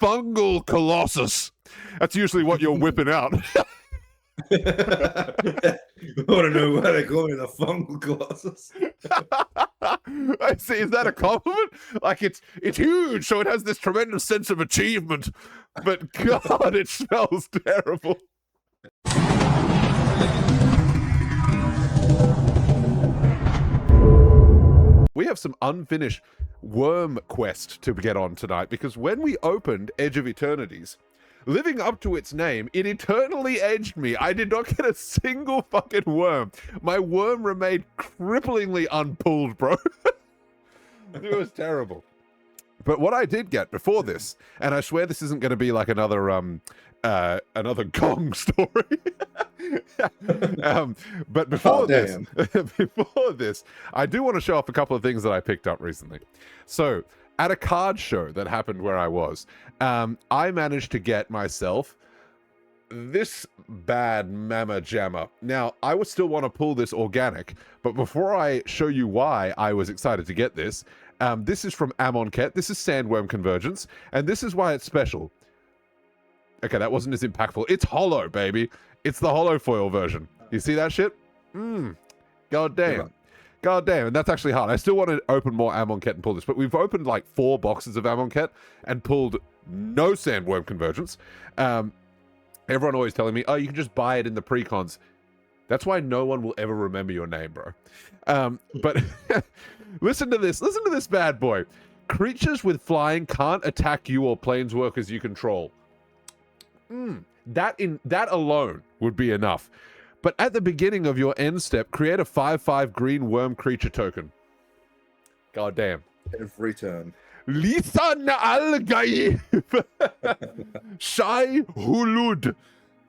fungal colossus. That's usually what you're whipping out. I want to know why they call me the fungal colossus. I see. Is that a compliment? Like it's huge, so it has this tremendous sense of achievement. But God, it smells terrible. We have some unfinished Wurm quest to get on tonight, because when we opened Edge of Eternities, living up to its name, it eternally edged me. I did not get a single fucking worm. My worm remained cripplingly unpulled, bro. It was terrible. But what I did get before this, and I swear this isn't going to be like another Gong story. But before this, I do want to show off a couple of things that I picked up recently. So at a card show that happened where I was, I managed to get myself this bad Mama Jamma. Now, I would still want to pull this organic, but before I show you why I was excited to get this, this is from Amonkhet. This is Sandworm Convergence, and this is why it's special. Okay, that wasn't as impactful. It's hollow, baby. It's the hollow foil version. You see that shit? God damn. God damn, and that's actually hard. I still want to open more Amonkhet and pull this, but we've opened like 4 boxes of Amonkhet and pulled no Sandworm Convergence. Everyone always telling me, oh, you can just buy it in the precons. That's why no one will ever remember your name, bro. But listen to this. Listen to this bad boy. Creatures with flying can't attack you or planeswalkers you control. That alone would be enough. But at the beginning of your end step, create a 5/5 green worm creature token. God damn. Every turn. Lisan Algae Shai Hulud.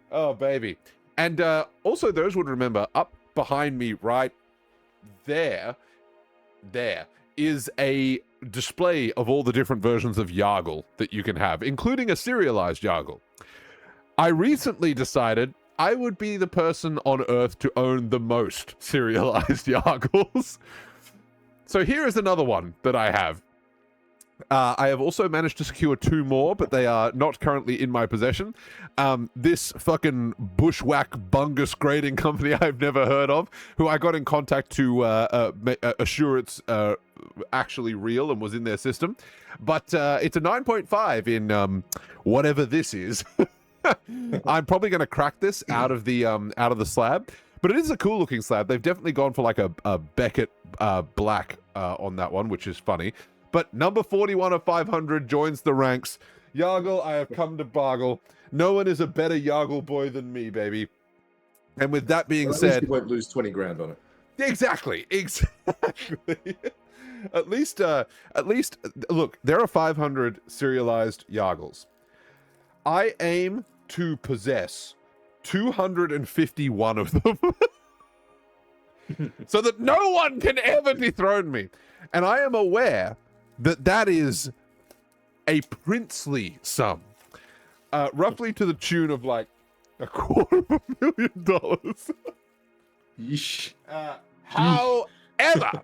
Oh, baby. And also, those would remember, up behind me right there is a display of all the different versions of Yargle that you can have, including a serialized Yargle. I recently decided I would be the person on Earth to own the most serialized Yargles. So here is another one that I have. I have also managed to secure 2 more, but they are not currently in my possession. This fucking bushwhack bungus grading company I've never heard of, who I got in contact to assure it's actually real and was in their system. But it's a 9.5 in whatever this is. I'm probably going to crack this out of the slab, but it is a cool looking slab. They've definitely gone for like a Beckett black on that one, which is funny. But number 41 of 500 joins the ranks. Yargle, I have come to bargle. No one is a better Yargle boy than me, baby. And with that being said, you won't lose 20 grand on it. Exactly. At least, look, there are 500 serialized Yargles. I aim to possess 251 of them so that no one can ever dethrone me. And I am aware that that is a princely sum, roughly to the tune of like $250,000. Yeesh. However,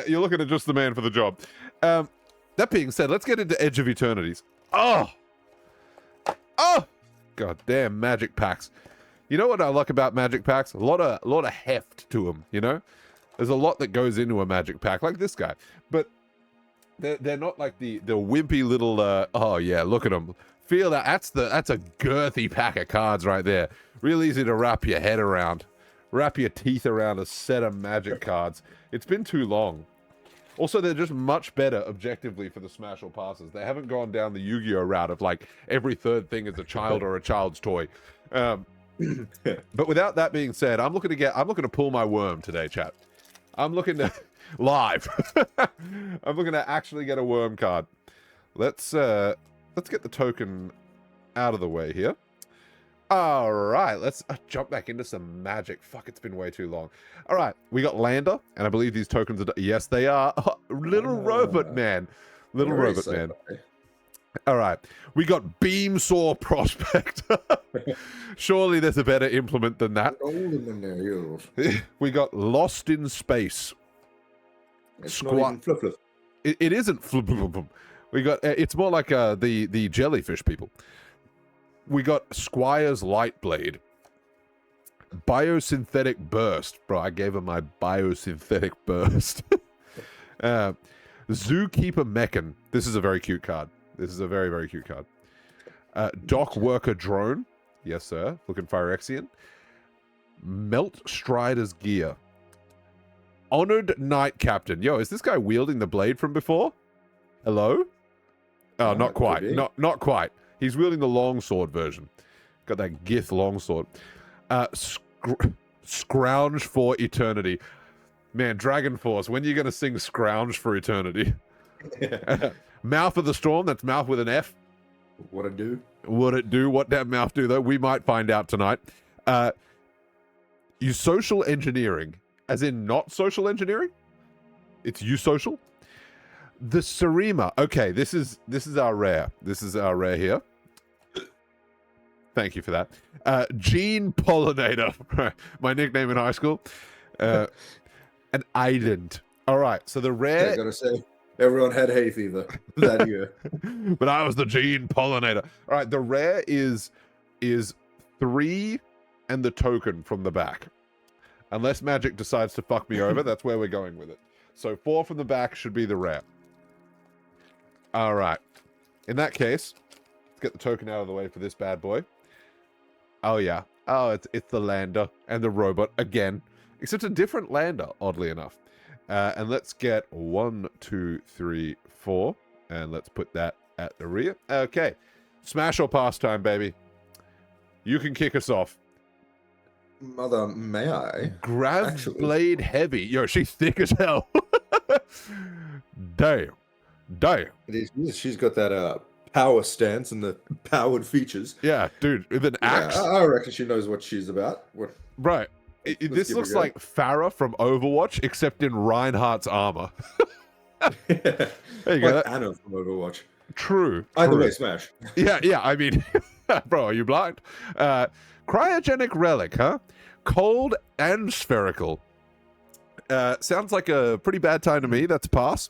you're looking at just the man for the job. That being said, let's get into Edge of Eternities. Oh, god damn magic packs. You know what I like about magic packs? A lot of heft to them, you know? There's a lot that goes into a magic pack, like this guy. But they're not like the wimpy little oh yeah, look at them. Feel that that's a girthy pack of cards right there. Real easy to wrap your head around. Wrap your teeth around a set of magic cards. It's been too long. Also, they're just much better objectively for the smash or passes. They haven't gone down the Yu-Gi-Oh route of like every third thing is a child or a child's toy. But without that being said, I'm looking to pull my worm today, chat. I'm looking to live. I'm looking to actually get a worm card. Let's get the token out of the way here. All right, let's jump back into some magic. Fuck, it's been way too long. All right, we got Lander, and I believe these tokens are... Yes, they are. Little Robot Man. Little Robot Man. All right, we got Beamsaw Prospect. Surely there's a better implement than that. We got Lost in Space. It's not even fluff. It isn't. We got, it's more like the jellyfish people. We got Squire's Lightblade. Biosynthetic Burst. Bro, I gave him my Biosynthetic Burst. Zookeeper Mechan. This is a very cute card. This is a very, very cute card. Dock Worker Drone. Yes, sir. Looking Phyrexian. Melt Strider's Gear. Honored Knight Captain. Yo, is this guy wielding the blade from before? Hello? Oh, not quite. Not quite. He's wielding the longsword version. Got that Gith longsword. Scrounge for Eternity. Man, Dragon Force, when are you going to sing Scrounge for Eternity? Mouth of the Storm, that's mouth with an F. What it do? What it do? What that mouth do, though? We might find out tonight. You social engineering, as in not social engineering? It's you social? The Sarima. Okay, this is our rare. This is our rare here. Thank you for that. Gene Pollinator, my nickname in high school. An Ident. All right, so the rare. I gotta say, everyone had hay fever that year. But I was the Gene Pollinator. All right, the rare is 3 and the token from the back. Unless Magic decides to fuck me over, that's where we're going with it. So 4 from the back should be the rare. All right. In that case, let's get the token out of the way for this bad boy. Oh, yeah. Oh, it's the lander and the robot again. Except a different lander, oddly enough. And let's get 1, 2, 3, 4. And let's put that at the rear. Okay. Smash or pass time, baby. You can kick us off. Mother, may I? Grav Blade Heavy. Yo, she's thick as hell. Damn. She's got that power stance and the powered features. Yeah, dude, with an axe. I reckon she knows what she's about. Right. This looks like Farah from Overwatch, except in Reinhardt's armor. There you go. Like Anna from Overwatch. True. Either way, smash. Yeah. I mean, bro, are you blind? Cryogenic Relic, huh? Cold and spherical. Sounds like a pretty bad time to me. That's a pass.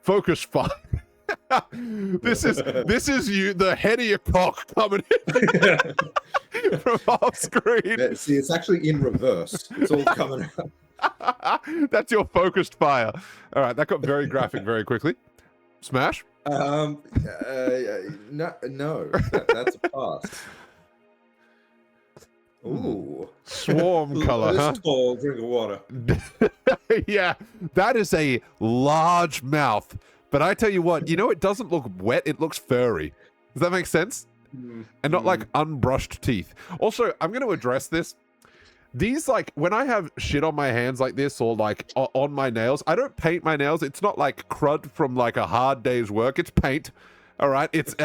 Focus fire. This is you, the head of your cock coming in from off screen. Yeah, see, it's actually in reverse. It's all coming out. That's your focused fire. All right, that got very graphic very quickly. Smash. No, that's a pass. Ooh. Swarm color, huh? Tall drink of water. Yeah, that is a large mouth. But I tell you what, it doesn't look wet. It looks furry. Does that make sense? And not like unbrushed teeth. Also, I'm going to address this. These, like, when I have shit on my hands like this or like on my nails, I don't paint my nails. It's not like crud from like a hard day's work. It's paint. All right, it's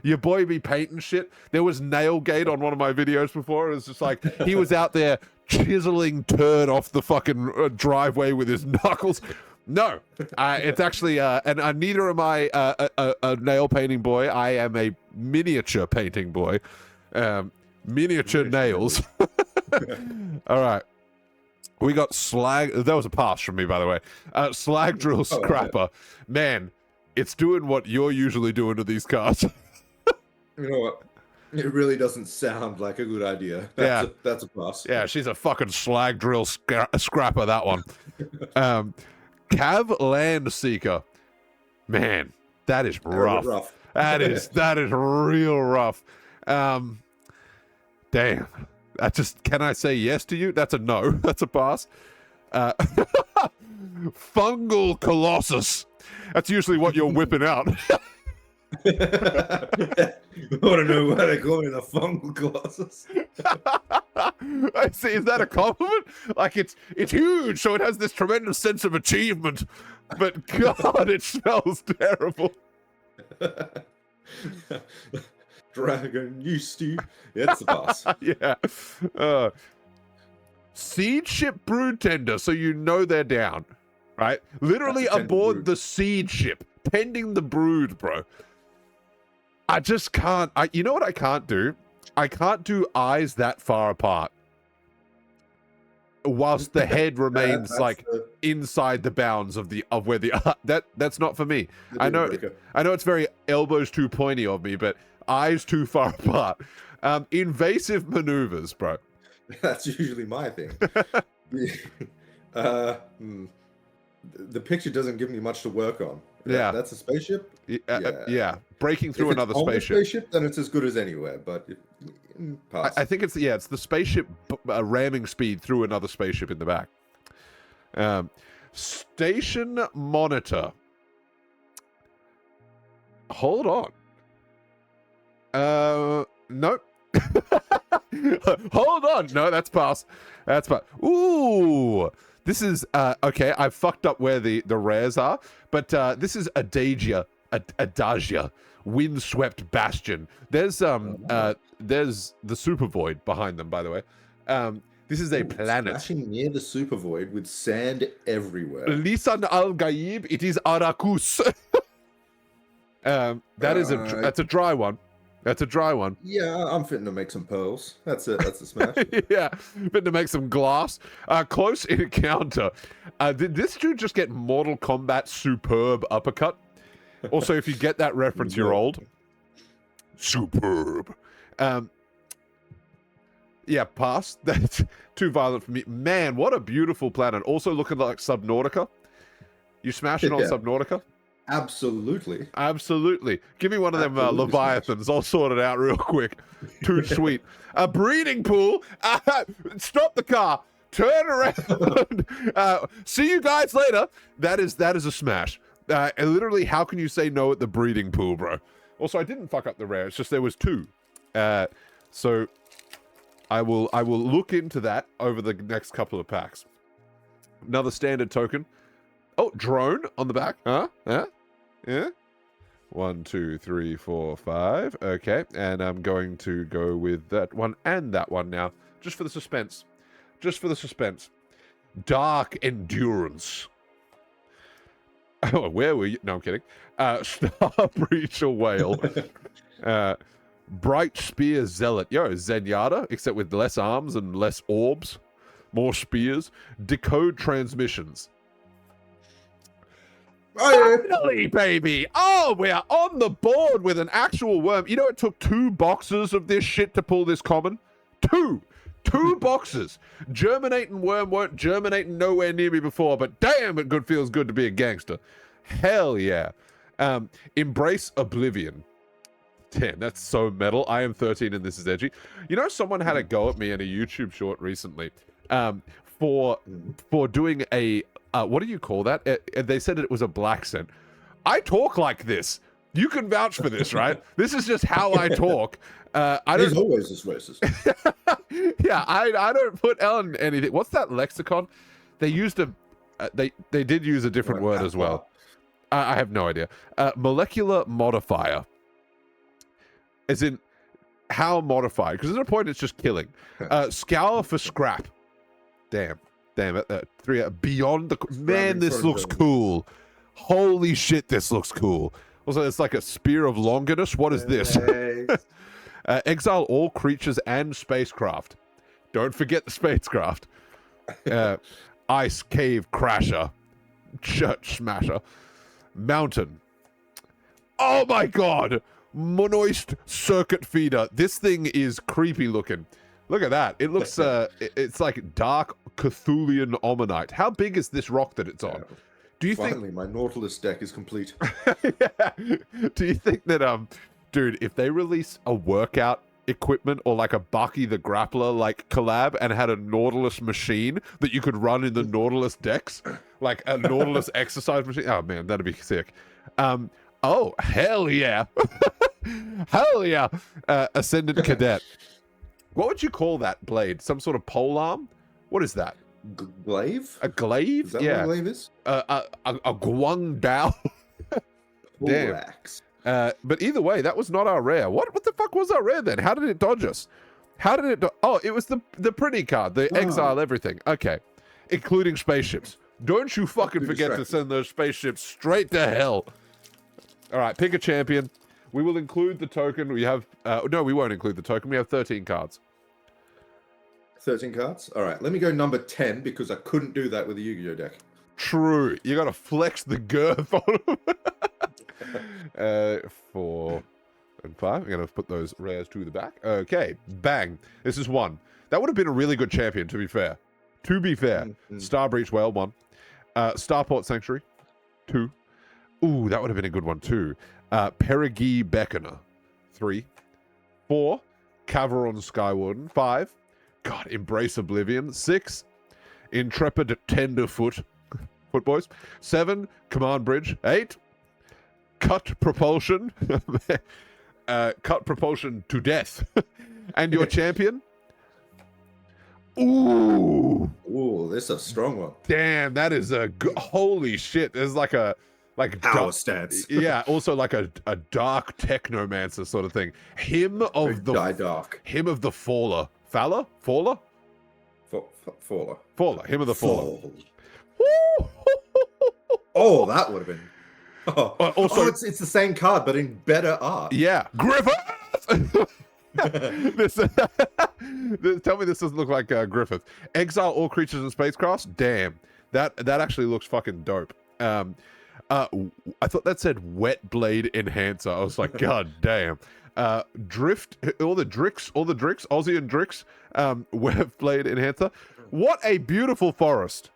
your boy be painting shit. There was Nailgate on one of my videos before. It was just like he was out there chiseling turd off the fucking driveway with his knuckles. No, it's actually, and neither am I a nail painting boy. I am a miniature painting boy. Miniature nails. All right. We got slag. That was a pass from me, by the way. Slag drill scrapper. Man. It's doing what you're usually doing to these cards. You know what? It really doesn't sound like a good idea. That's a pass. Yeah, she's a fucking slag drill scrapper, that one. Cav Land Seeker. Man, that is rough. That is real rough. Damn. Can I say yes to you? That's a no. That's a pass. Fungal Colossus. That's usually what you're whipping out. I want to know why they call me the Fungal Colossus. I see. Is that a compliment? Like it's huge, so it has this tremendous sense of achievement. But God, it smells terrible. Dragon Yeasty. Yeah, it's a pass. Yeah. Siege ship brood tender, so you know they're down. Right? Literally aboard the siege ship, tending the brood, bro. I just can't. You know what I can't do? I can't do eyes that far apart whilst the head remains like inside the bounds of where the that's not for me. The I know breaker. it's very elbows too pointy of me, but eyes too far apart. Invasive maneuvers, bro. That's usually my thing. The picture doesn't give me much to work on. Yeah. That's a spaceship. Yeah. Breaking through If it's another on the spaceship. spaceship, then it's as good as anywhere. But pass. I think it's the spaceship ramming speed through another spaceship in the back. Station monitor. Hold on. Nope. Hold on. No, that's pass. That's pass. Ooh. This is okay. I've fucked up where the rares are, but this is Adagia, windswept bastion. There's the super void behind them, by the way. This is a planet. Smashing near the super void with sand everywhere. Lisan al Gaib. It is Arakus. That's a dry one. That's a dry one. Yeah, I'm fitting to make some pearls. That's a smash. Yeah, fitting to make some glass. Close encounter. Did this dude just get Mortal Kombat superb uppercut? Also, if you get that reference, you're old. Superb. Yeah, pass. That's too violent for me. Man, what a beautiful planet. Also looking like Subnautica. You smashing on Subnautica? Absolutely. Absolutely. Give me one of them Leviathans. I'll sort it out real quick. Too sweet. A breeding pool. Stop the car. Turn around. See you guys later. That is a smash. And literally, how can you say no at the breeding pool, bro? Also, I didn't fuck up the rare. It's just there was two. So I will look into that over the next couple of packs. Another standard token. Oh, drone on the back. Huh? Yeah. 1, 2, 3, 4, 5. Okay, and I'm going to go with that one and that one now, just for the suspense. Just for the suspense. Dark endurance. Oh, where were you? No, I'm kidding. Star Breacher Whale. Bright Spear Zealot. Yo, Zenyatta, except with less arms and less orbs. More spears. Decode transmissions. Finally, baby! Oh, we are on the board with an actual worm. You know, it took 2 boxes of this shit to pull this common. 2 boxes. Germinating worm weren't germinating nowhere near me before, but damn, it feels good to be a gangster. Hell yeah. Embrace Oblivion. Damn, that's so metal. I am 13 and this is edgy. You know, someone had a go at me in a YouTube short recently for doing a what do you call that? They said it was a black scent. I talk like this. You can vouch for this, right? This is just how I talk. He's always this racist. Yeah, I don't put L in anything. What's that lexicon? They used they did use a different word as well. I have no idea. Molecular modifier. As in, how modified? Because at a point it's just killing. Scour for scrap. Damn it. 3 beyond the man. This looks cool. Holy shit, this looks cool. Also, it's like a spear of Longinus. What is this? Exile all creatures and spacecraft. Don't forget the spacecraft. Ice cave crasher. Church smasher. Mountain. Oh my god. Monoist circuit feeder. This thing is creepy looking. Look at that. It looks it's like dark Cthulian Omanite. How big is this rock that it's on? Do you Finally, my Nautilus deck is complete. Yeah. Do you think that dude, if they release a workout equipment or like a Bucky the Grappler like collab and had a Nautilus machine that you could run in the Nautilus decks, like a Nautilus exercise machine, oh man, that'd be sick. Oh hell yeah. Hell yeah. Ascendant Cadet. What would you call that blade? Some sort of polearm? What is that? Glaive? A glaive? Is that yeah. what a glaive is? A Guang Dao. Damn. But either way, that was not our rare. What the fuck was our rare then? How did it dodge us? How did it Oh, it was the pretty card, the exile everything. Okay. Including spaceships. Don't you fucking forget to send those spaceships straight to hell. All right, pick a champion. We will include the token. We have... no, we won't include the token. We have 13 cards. 13 cards? All right, let me go number 10 because I couldn't do that with the Yu-Gi-Oh deck. True. You got to flex the girth on them. 4 and 5. I'm going to put those rares to the back. Okay. Bang. This is 1. That would have been a really good champion, to be fair. Star Breach Whale, 1. Starport Sanctuary, 2. Ooh, that would have been a good one, too. Perigee Beckoner, 3. 4. Caveron Skywarden, 5. God, Embrace Oblivion, 6. Intrepid Tenderfoot, Foot Boys, 7. Command Bridge, 8. Cut Propulsion, Cut Propulsion to Death. And your champion? Ooh, this is a strong one. Damn, that is a holy shit. There's like a Power stance. Yeah, also like a dark technomancer sort of thing. Him of the Faller. Faller? Faller. Him of the Faller. Oh, that would have been. Also, it's the same card, but in better art. Yeah, Griffith. Tell me this doesn't look like Griffith. Exile all creatures and spacecrafts. Damn, that actually looks fucking dope. I thought that said Wet Blade Enhancer. I was like, god damn. Drift, all the Drix, Aussie and Drix. Wet Blade Enhancer. What a beautiful forest.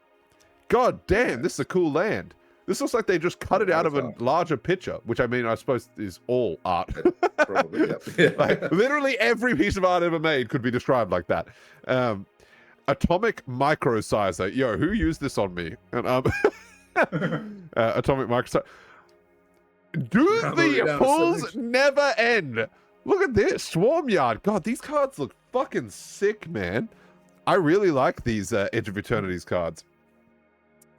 God damn, this is a cool land. This looks like they just cut it out of a larger picture, which I mean, I suppose is all art. Probably, yeah. Like, literally every piece of art ever made could be described like that. Atomic Microsizer. Yo, who used this on me? And, Atomic Microsizer. Do the pulls never end? Look at this. Swarm Yard. God, these cards look fucking sick, man. I really like these Edge of Eternities cards.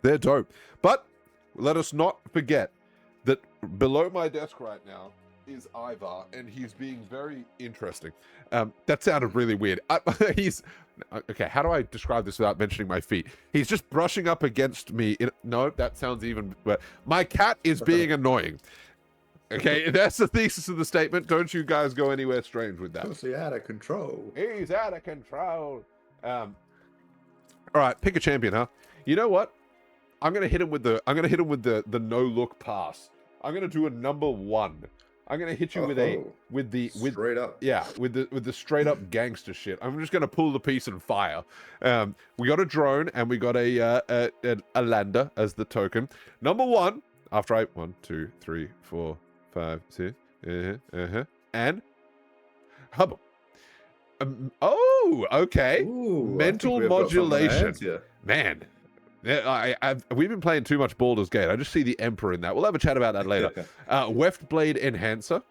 They're dope. But let us not forget that below my desk right now is Ivar, and he's being very interesting. That sounded really weird. Okay, how do I describe this without mentioning my feet? He's just brushing up against me. No, that sounds even better. My cat is being annoying. Okay, that's the thesis of the statement. Don't you guys go anywhere strange with that. He's out of control. He's out of control. All right, pick a champion, huh? You know what? I'm gonna hit him with the no look pass. I'm gonna do a number 1. I'm gonna hit you with straight up. Yeah, with the straight up gangster shit. I'm just gonna pull the piece and fire. We got a drone and we got a lander as the token. Number 1. After 1, 2, 3, 4, 5, 6, and hubble. Okay. Ooh, mental modulation. Man. We've been playing too much Baldur's Gate. I just see the Emperor in that. We'll have a chat about that later. Weft Blade Enhancer.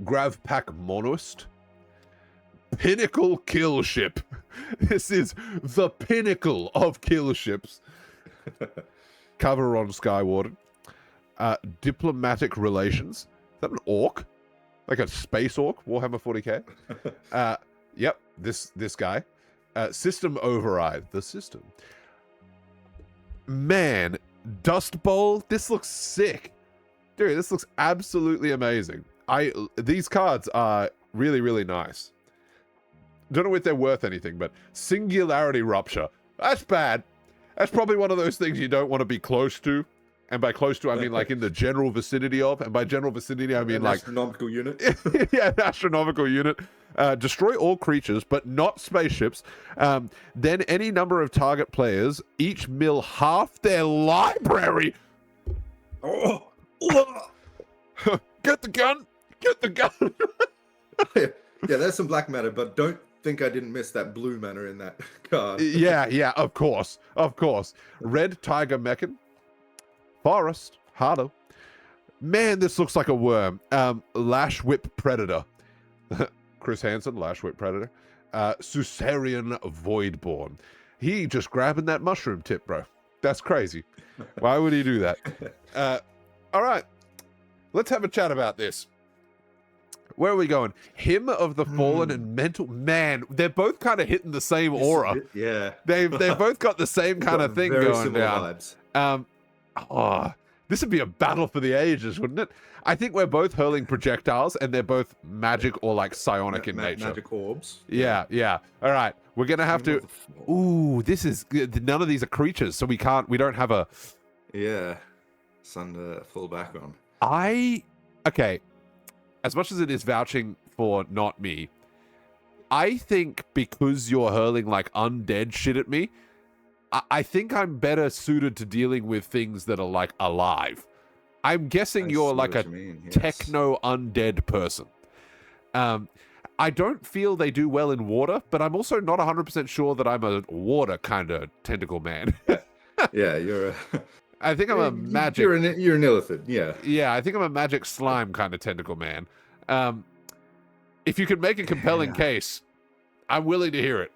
Grav Pack Monoist. Pinnacle Kill Ship. This is the pinnacle of kill ships. Caveron Skywarden. Diplomatic Relations. Is that an orc? Like a space orc? Warhammer 40k? Yep, this guy. System Override. The system. Man, Dust Bowl. This looks sick. Dude, this looks absolutely amazing. These cards are really, really nice. Don't know if they're worth anything, but Singularity Rupture. That's bad. That's probably one of those things you don't want to be close to. And by close to, I mean like in the general vicinity of. And by general vicinity, I mean an like... astronomical unit. Yeah, an astronomical unit. Destroy all creatures, but not spaceships. Then any number of target players each mill half their library. Oh. Get the gun! Get the gun! Yeah, there's some black matter, but don't think I didn't miss that blue mana in that card. Yeah, of course. Red Tiger Mechan. Forest. Harder. Man, this looks like a worm. Lash Whip Predator. Chris Hansen, Lash Whip Predator. Susarian Voidborn. He just grabbing that mushroom tip, bro. That's crazy. Why would he do that? All right. Let's have a chat about this. Where are we going? Hymn of the Fallen and Mental... Man, they're both kind of hitting the same aura. They've both got the same kind of thing going down. Vibes. This would be a battle for the ages, wouldn't it? I think we're both hurling projectiles, and they're both magic or like psionic in nature. Magic orbs. Yeah. All right, we're gonna have to. Ooh, this is none of these are creatures, so we don't have a. Yeah, sun to fall back on. Okay, as much as it is vouching for not me, I think because you're hurling like undead shit at me, I think I'm better suited to dealing with things that are like alive. I'm guessing you're like a techno undead person. I don't feel they do well in water, but I'm also not 100% sure that I'm a water kind of tentacle man. Yeah, you're a... I think I'm a magic... You're an illithid, yeah. Yeah, I think I'm a magic slime kind of tentacle man. If you could make a compelling case, I'm willing to hear it.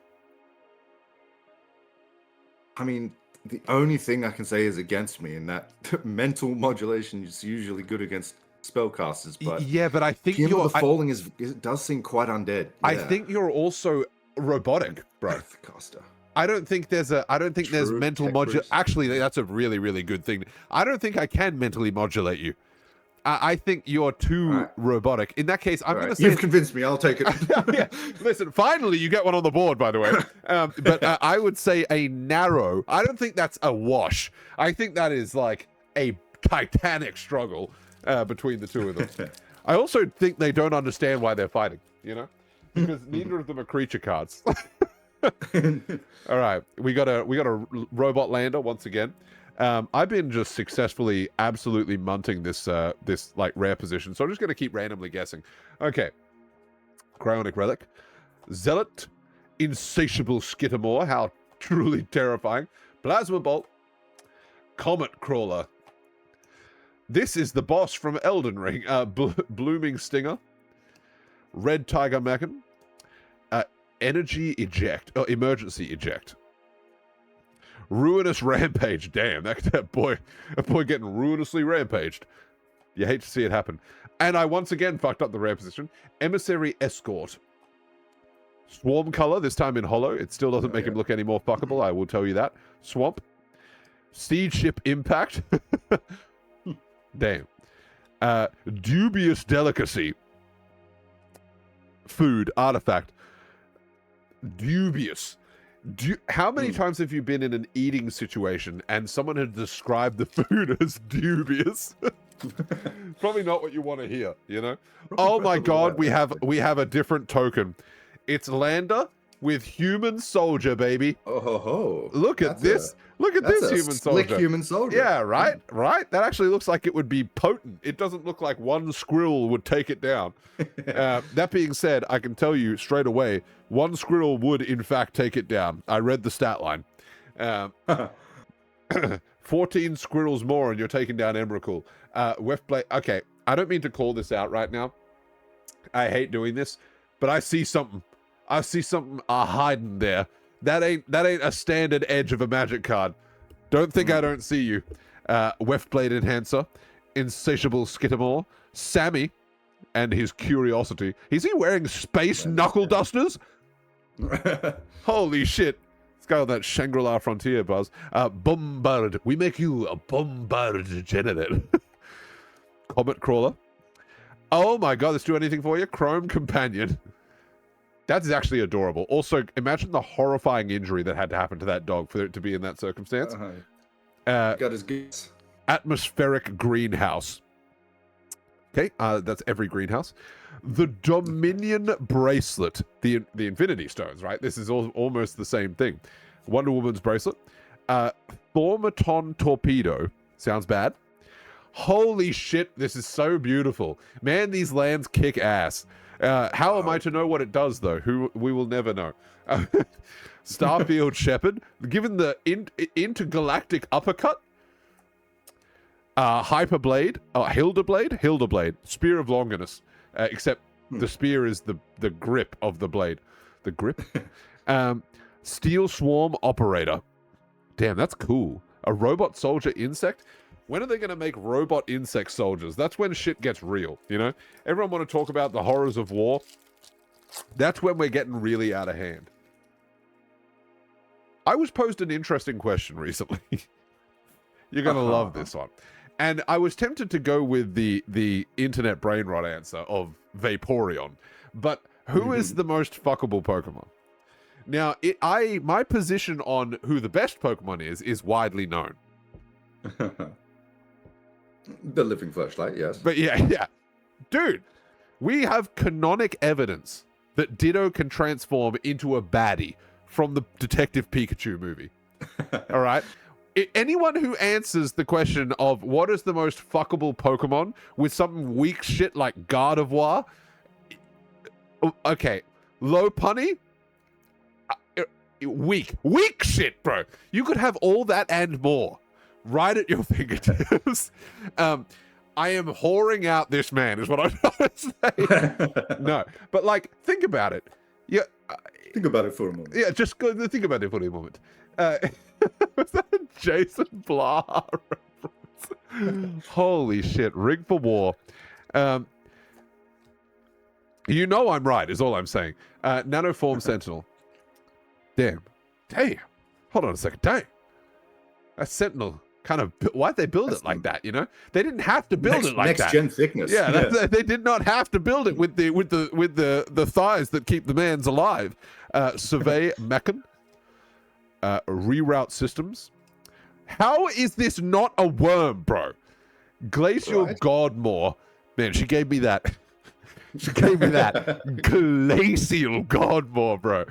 I mean, the only thing I can say is against me in that mental modulation is usually good against spellcasters, but yeah, but I think the falling it does seem quite undead. Yeah. I think you're also robotic, bro. Caster. I don't think there's mental modulation. Actually, that's a really, really good thing. I don't think I can mentally modulate you. I think you're too robotic. In that case, I'm going to say... You've convinced me. I'll take it. Yeah. Listen, finally, you get one on the board, by the way. But I would say a narrow... I don't think that's a wash. I think that is like a titanic struggle between the two of them. I also think they don't understand why they're fighting, you know? Because neither of them are creature cards. All right. We got a robot lander once again. I've been just successfully absolutely munting this like rare position, so I'm just going to keep randomly guessing. Okay. Cryonic Relic. Zealot. Insatiable Skittermore. How truly terrifying. Plasma Bolt. Comet Crawler. This is the boss from Elden Ring. Blooming Stinger. Red Tiger Mechan. Energy Eject. Oh, Emergency Eject. Ruinous Rampage. Damn, that boy getting ruinously rampaged. You hate to see it happen. And I once again fucked up the rare position. Emissary Escort. Swarm Color, this time in hollow. It still doesn't make him look any more fuckable, I will tell you that. Swamp. Siege Ship Impact. Damn. Dubious Delicacy. Food. Artifact. Dubious. How many times have you been in an eating situation and someone had described the food as dubious? Probably not what you want to hear, you know? Oh my god, we have a different token. It's Lander with human soldier, baby. Oh, look at this. Look at this human soldier. Human soldier. Yeah, right? Right? That actually looks like it would be potent. It doesn't look like one squirrel would take it down. That being said, I can tell you straight away, one squirrel would in fact take it down. I read the stat line. 14 squirrels more and you're taking down Emrakul. Weftblade. Okay, I don't mean to call this out right now. I hate doing this, but I see something. Hiding there. That ain't a standard edge of a magic card. Don't think I don't see you. Weftblade Enhancer, Insatiable Skittermore, Sammy, and his curiosity. Is he wearing space knuckle dusters? Holy shit. This guy on that Shangri-La frontier, Buzz. Bombard. We make you a bombard degenerate. Comet Crawler. Oh my god, let's do anything for you. Chrome Companion. That is actually adorable. Also, imagine the horrifying injury that had to happen to that dog for it to be in that circumstance. Got his goose. Atmospheric Greenhouse. Okay, that's every greenhouse. The Dominion Bracelet. The Infinity Stones, right? This is almost the same thing. Wonder Woman's Bracelet. Thaumaton Torpedo. Sounds bad. Holy shit, this is so beautiful. Man, these lands kick ass. How am I to know what it does, though? We will never know. Starfield Shepherd, given the intergalactic uppercut. Hyperblade, Hilderblade, Spear of Longinus. Except the spear is the grip of the blade. The grip? Steel Swarm Operator. Damn, that's cool. A robot soldier insect? When are they going to make robot insect soldiers? That's when shit gets real, you know? Everyone want to talk about the horrors of war? That's when we're getting really out of hand. I was posed an interesting question recently. You're going to love this one. And I was tempted to go with the internet brain rot answer of Vaporeon, but who is the most fuckable Pokemon? Now, my position on who the best Pokemon is widely known. The living flashlight, yes. But yeah. Dude, we have canonic evidence that Ditto can transform into a baddie from the Detective Pikachu movie. All right? Anyone who answers the question of what is the most fuckable Pokemon with some weak shit like Gardevoir, okay, low punny, weak shit, bro. You could have all that and more right at your fingertips. I am whoring out this man, is what I'm trying to say. No, but like, think about it. Yeah, think about it for a moment. Yeah, just go think about it for a moment. Was that a Jason Blah reference? Holy shit! Rig for war. You know I'm right, is all I'm saying. Nanoform Sentinel. Damn. Hold on a second. Damn. That Sentinel kind of. Why'd they build it like that? You know, they didn't have to build it like that. Next gen thickness. Yeah, they did not have to build it with the thighs that keep the mans alive. Survey Mechan. Reroute systems. How is this not a worm, bro? Glacial Godmore. Man, she gave me that. She gave me that glacial Godmore, bro.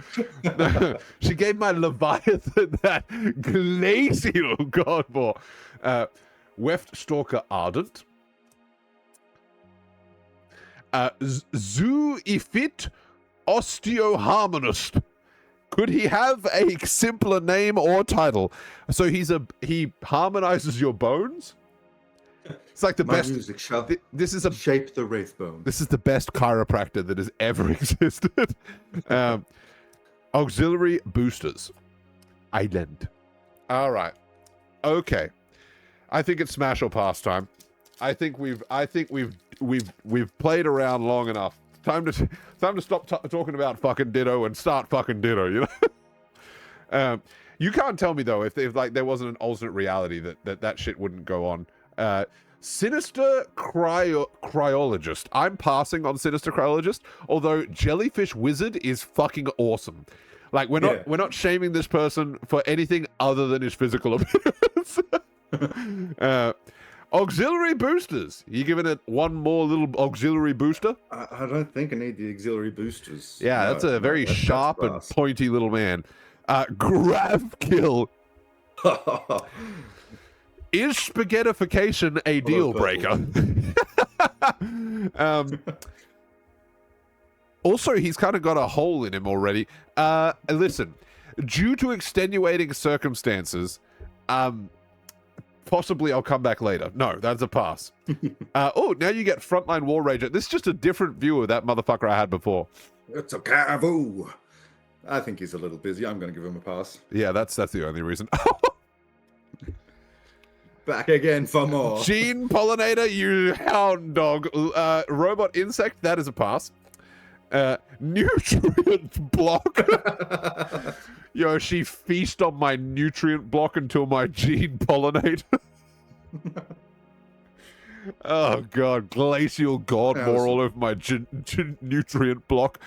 She gave my Leviathan that glacial Godmore. Weft Stalker Ardent. Zoo Ifit Osteoharmonist. Could he have a simpler name or title? So he harmonizes your bones? It's like the best. Music shall this is a shape the wraith bone. This is the best chiropractor that has ever existed. Auxiliary boosters. Island. All right. Okay. I think it's smash or pass time. I think we've played around long enough. Time to stop talking about fucking Ditto and start fucking Ditto. You know. You can't tell me though if like there wasn't an alternate reality that shit wouldn't go on. Sinister Cryologist. I'm passing on Sinister Cryologist, although Jellyfish Wizard is fucking awesome. Like we're not shaming this person for anything other than his physical appearance. Auxiliary boosters. You giving it one more little auxiliary booster? I don't think I need the auxiliary boosters. Yeah, that's a very sharp and pointy little man. Grav Kill. Is spaghettification a deal breaker? Also, he's kind of got a hole in him already. Listen, due to extenuating circumstances, possibly I'll come back later. No, that's a pass. Oh, now you get Frontline War Rager. This is just a different view of that motherfucker I had before. It's a cavoo. I think he's a little busy. I'm going to give him a pass. Yeah, that's the only reason. Back again for more. Gene Pollinator, you hound dog. Robot Insect, that is a pass. Nutrient Block. Yo, she feast on my nutrient block until my gene pollinate. Oh god, glacial Godmore all over my nutrient block.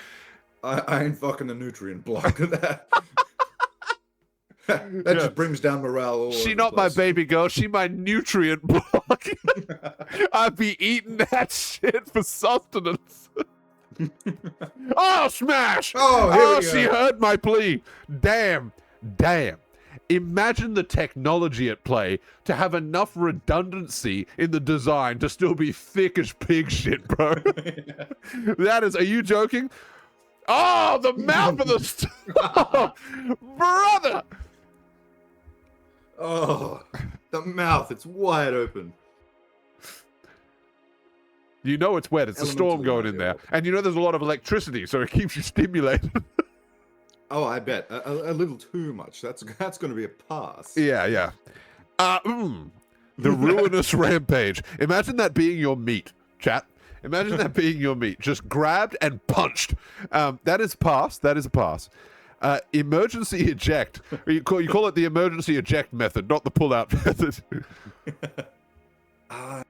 I ain't fucking the nutrient block. That just brings down morale. She not my baby girl. She my nutrient block. I'd be eating that shit for sustenance. Oh, smash! Oh, she heard my plea. Damn. Imagine the technology at play to have enough redundancy in the design to still be thick as pig shit, bro. That is, are you joking? Oh, the mouth of the... Oh, brother! Oh, the mouth, it's wide open. You know it's wet. It's a storm going in there. And you know there's a lot of electricity, so it keeps you stimulated. Oh, I bet. A little too much. That's going to be a pass. Yeah. The Ruinous Rampage. Imagine that being your meat, chat. Imagine that being your meat. Just grabbed and punched. That is pass. That is a pass. Emergency eject. You call it the emergency eject method, not the pull-out method. I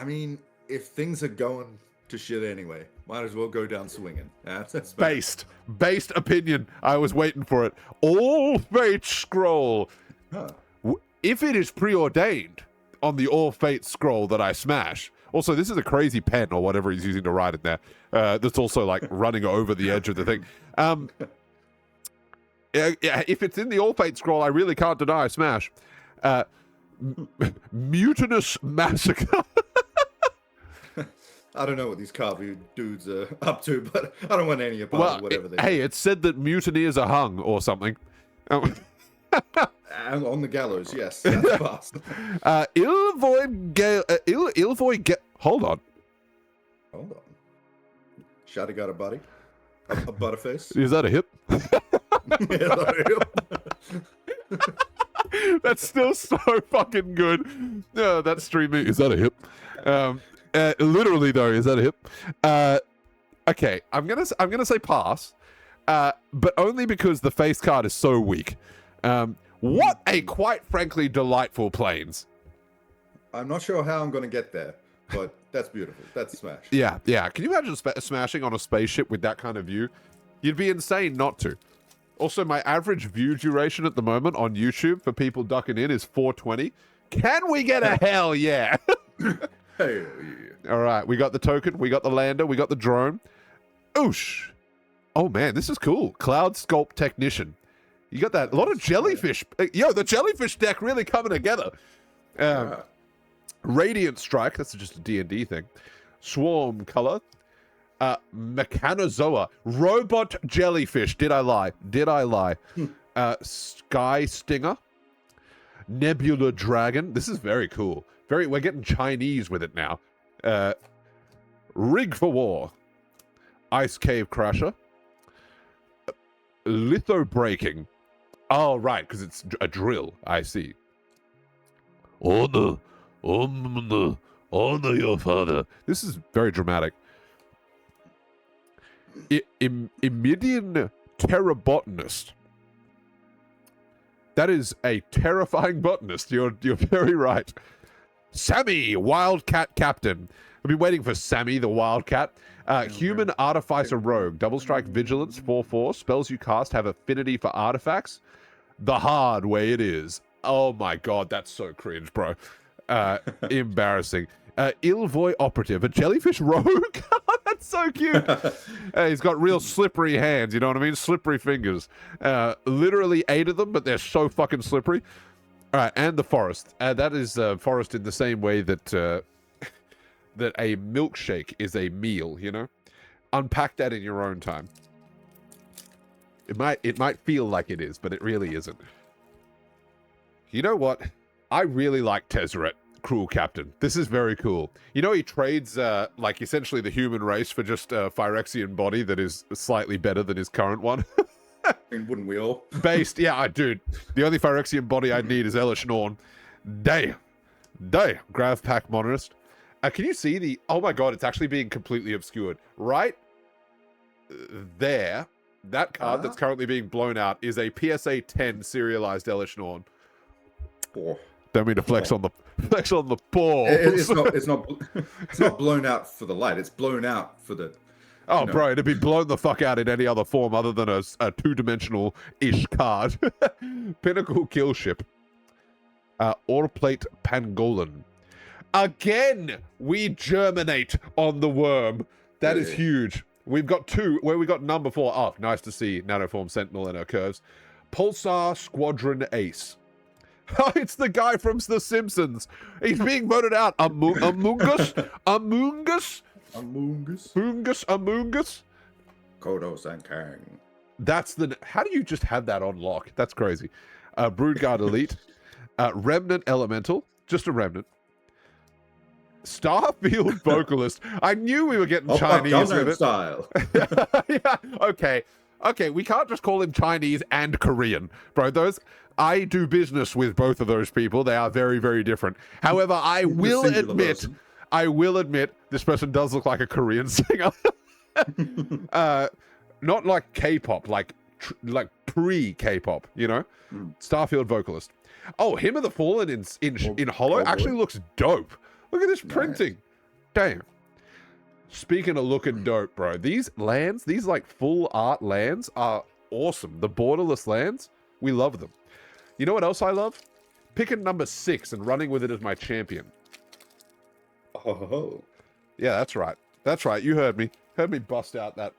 mean, if things are going to shit anyway, might as well go down swinging. That's Based opinion. I was waiting for it. All Fate scroll. Huh. If it is preordained on the All Fate scroll that I smash. Also, this is a crazy pen or whatever he's using to write it there. That's also like running over the edge of the thing. Yeah, if it's in the All Fate scroll, I really can't deny smash. Mutinous Massacre. I don't know what these Kavu dudes are up to, but I don't want any part of whatever they do. Hey, it said that mutineers are hung or something. And on the gallows, yes. That's fast. Hold on. Hold on. Shotty got a buddy? A butterface? Is that a hip? That's still so fucking good. That stream is that a hip? Literally though, is that a hip? Okay, I'm gonna say pass, but only because the face card is so weak. What a quite frankly delightful planes. I'm not sure how I'm gonna get there, but that's beautiful. That's smash. Yeah. Can you imagine smashing on a spaceship with that kind of view? You'd be insane not to. Also, my average view duration at the moment on YouTube for people ducking in is 420. Can we get a hell yeah? Hell yeah. All right, we got the token, we got the lander, we got the drone. Oosh. Oh man, this is cool. Cloud Sculpt Technician. You got that. A lot of jellyfish. Yo, the jellyfish deck really coming together. Radiant Strike. That's just a D&D thing. Swarm Color. Mechanozoa. Robot Jellyfish. Did I lie? Sky Stinger. Nebula Dragon. This is very cool. We're getting Chinese with it now. Rig for War. Ice Cave Crusher. Litho Breaking. Oh, right, because it's a drill. I see. Honor your father. This is very dramatic. Imidian Terrabotanist. That is a terrifying botanist. You're very right. Sammy, Wildcat Captain. I've been waiting for Sammy, the Wildcat. Human Artificer Rogue. Double Strike Vigilance, 4/4. Spells you cast have affinity for artifacts. The hard way it is. Oh my god, that's so cringe, bro. Embarrassing. Ilvoy Operative. A jellyfish rogue? That's so cute. He's got real slippery hands, you know what I mean? Slippery fingers. Literally 8 of them, but they're so fucking slippery. All right, and the forest. That is forest in the same way that that a milkshake is a meal, you know? Unpack that in your own time. It might feel like it is, but it really isn't. You know what? I really like Tezzeret, Cruel Captain. This is very cool. You know, he trades like essentially the human race for just a Phyrexian body that is slightly better than his current one. And wouldn't we all? Based, yeah, dude. The only Phyrexian body I need is Elish Norn. Damn. Grav Pack Monarist. Can you see the... Oh my god, it's actually being completely obscured. Right there, that card that's currently being blown out is a PSA 10 serialized Elish Norn. Oh. Don't mean to flex on the balls. It's not blown out for the light. It's blown out for the... Oh, bro, it'd be blown the fuck out in any other form other than a two-dimensional-ish card. Pinnacle Killship. Orplate Pangolin. Again, we germinate on the Wurm. That is huge. We've got 2, where we got number 4. Oh, nice to see Nanoform Sentinel in her curves. Pulsar Squadron Ace. Oh, it's the guy from The Simpsons. He's being voted out. Amungus? Kodos and Kang. That's the... How do you just have that on lock? That's crazy. Broodguard Elite. Remnant Elemental. Just a Remnant. Starfield Vocalist. I knew we were getting Chinese with it. Style. Yeah, okay, we can't just call him Chinese and Korean. Bro, I do business with both of those people. They are very, very different. However, I will admit this person does look like a Korean singer. Not like K-pop, like pre-K-pop, you know? Starfield Vocalist. Oh, Hymn of the Fallen in Hollow actually looks dope. Look at this Nice. printing. Damn. Speaking of looking dope, bro, these lands, these like full art lands are awesome. The borderless lands, we love them. You know what else I love? Picking number 6 and running with it as my champion. Oh. Yeah, that's right. That's right. You heard me. Heard me bust out that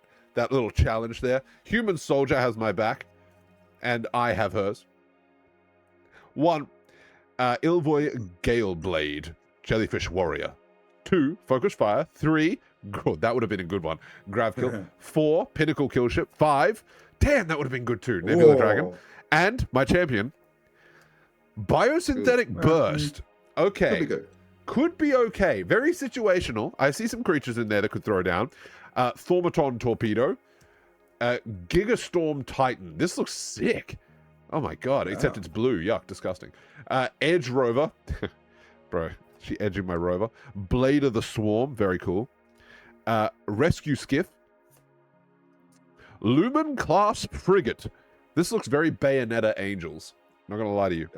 little challenge there. Human Soldier has my back, and I have hers. 1, Ilvoy Galeblade, Jellyfish Warrior. 2, Focus Fire. 3, God, that would have been a good one. Grav Kill. 4, Pinnacle Killship. 5, damn, that would have been good too. Nebula Dragon. And my champion, Biosynthetic Burst. Okay. Could be good. Could be okay. Very situational. I see some creatures in there that could throw down. Thaumaton Torpedo. Gigastorm Titan. This looks sick. Oh my god. Wow. Except it's blue. Yuck. Disgusting. Edge Rover. Bro, she edging my rover. Blade of the Swarm. Very cool. Rescue Skiff. Lumen Class Frigate. This looks very Bayonetta Angels. Not gonna lie to you.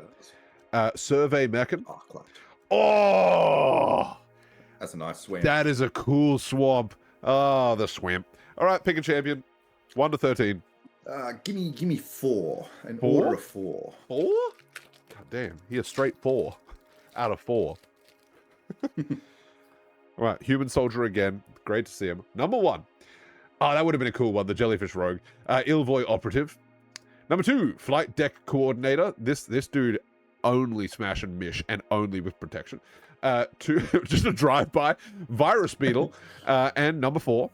Survey Mechan. Oh, clutch. Oh! That's a nice swim. That is a cool swamp. Oh, the swamp. All right, pick a champion. 1 to 13. Give me 4. An 4? order of 4. 4? God damn, he is straight 4 out of 4. All right, Human Soldier again. Great to see him. Number 1. Oh, that would have been a cool one. The Jellyfish Rogue. Ilvoy Operative. Number 2, Flight Deck Coordinator. This dude only smash and mish and only with protection. 2, just a drive-by. Virus Beetle. And number 4.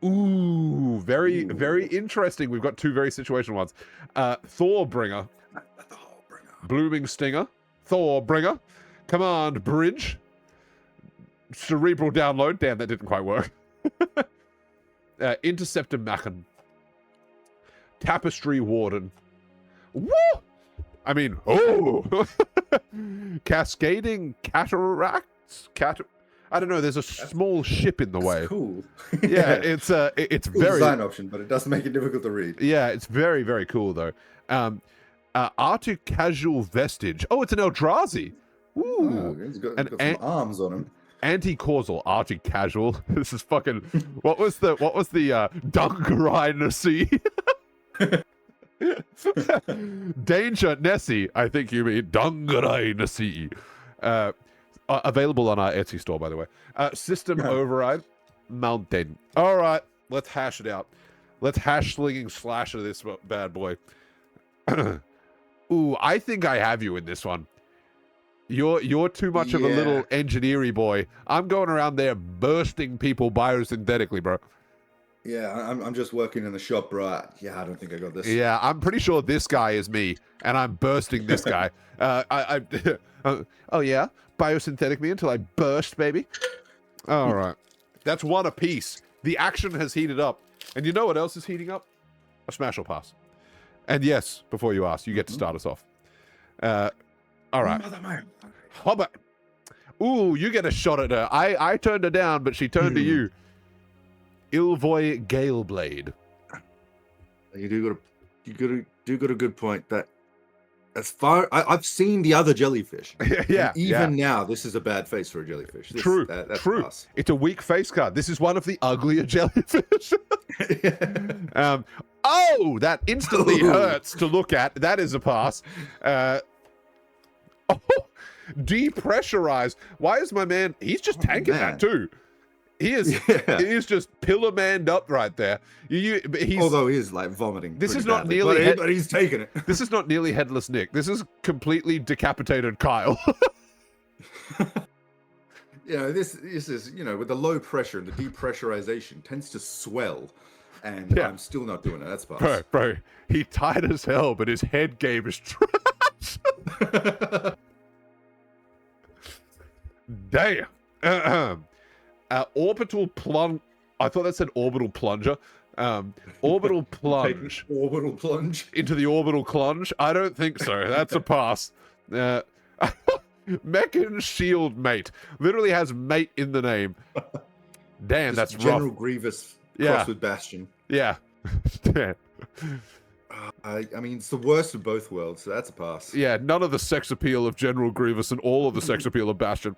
Ooh, very interesting. We've got 2 very situational ones. Thorbringer. Blooming Stinger. Thorbringer. Command Bridge. Cerebral Download. Damn, that didn't quite work. Interceptor Mechan. Tapestry Warden. Woo! I mean, oh! Cascading Cataracts? I don't know, there's a small ship in the way. Cool. Yeah, it's cool very... design option, but it does make it difficult to read. Yeah, it's very, very cool, though. Arctic Casual Vestige. Oh, it's an Eldrazi. Ooh. Oh, he's got some arms on him. Anti-causal Arctic Casual. This is fucking... What was the Dungarai Nessie? Danger Nessie, I think you mean. Dungarai Nessie. Available on our Etsy store, by the way. System Override. Mountain. All right, let's hash it out. Let's hash slinging slash of this bad boy. Ooh, I think I have you in this one. You're too much of a little engineering boy. I'm going around there bursting people biosynthetically, bro. Yeah, I'm just working in the shop, bro. Yeah, I don't think I got this. Yeah, I'm pretty sure this guy is me, and I'm bursting this guy. Oh yeah, biosynthetic me until I burst, baby. All right, that's 1 apiece. The action has heated up, and you know what else is heating up? A Smash or Pass. And yes, before you ask, you get to start us off. All right. Hobbit. Ooh, you get a shot at her. I turned her down, but she turned to you. Ilvoy Galeblade. You got a good point. That as far I've seen the other jellyfish. Yeah. Even now, this is a bad face for a jellyfish. True. True. Us. It's a weak face card. This is one of the uglier jellyfish. Oh, that instantly hurts to look at. That is a pass. Depressurize. Why is my man? He's just tanking that too. He is. He is just pillar manned up right there. Although he is like vomiting. This is not badly, nearly. but he's taking it. This is not nearly headless Nick. This is completely decapitated Kyle. This is with the low pressure and the depressurization tends to swell, and I'm still not doing it. That's pass. Bro, he tight as hell, but his head game is trash. Damn. Orbital plunge. I thought that said orbital plunger. Orbital plunge. Orbital plunge into the orbital clunge. I don't think so. That's a pass. Mechan Shield Mate literally has mate in the name. Damn, that's General rough. Grievous crossed with Bastion. Yeah. I mean, it's the worst of both worlds, so that's a pass. Yeah, none of the sex appeal of General Grievous and all of the sex appeal of Bastion.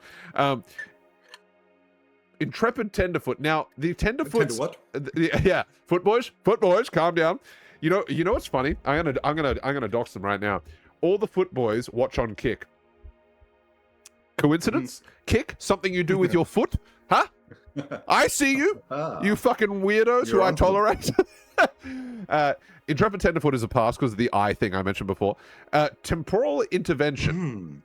Intrepid Tenderfoot. Now, the Tenderfoots... what? Yeah, foot boys, calm down. You know what's funny? I'm gonna dox them right now. All the foot boys watch on Kick. Coincidence? Kick? Something you do with your foot? Huh? I see you. You fucking weirdos who I tolerate. Intrepid Tenderfoot is a pass because of the eye thing I mentioned before. Temporal Intervention.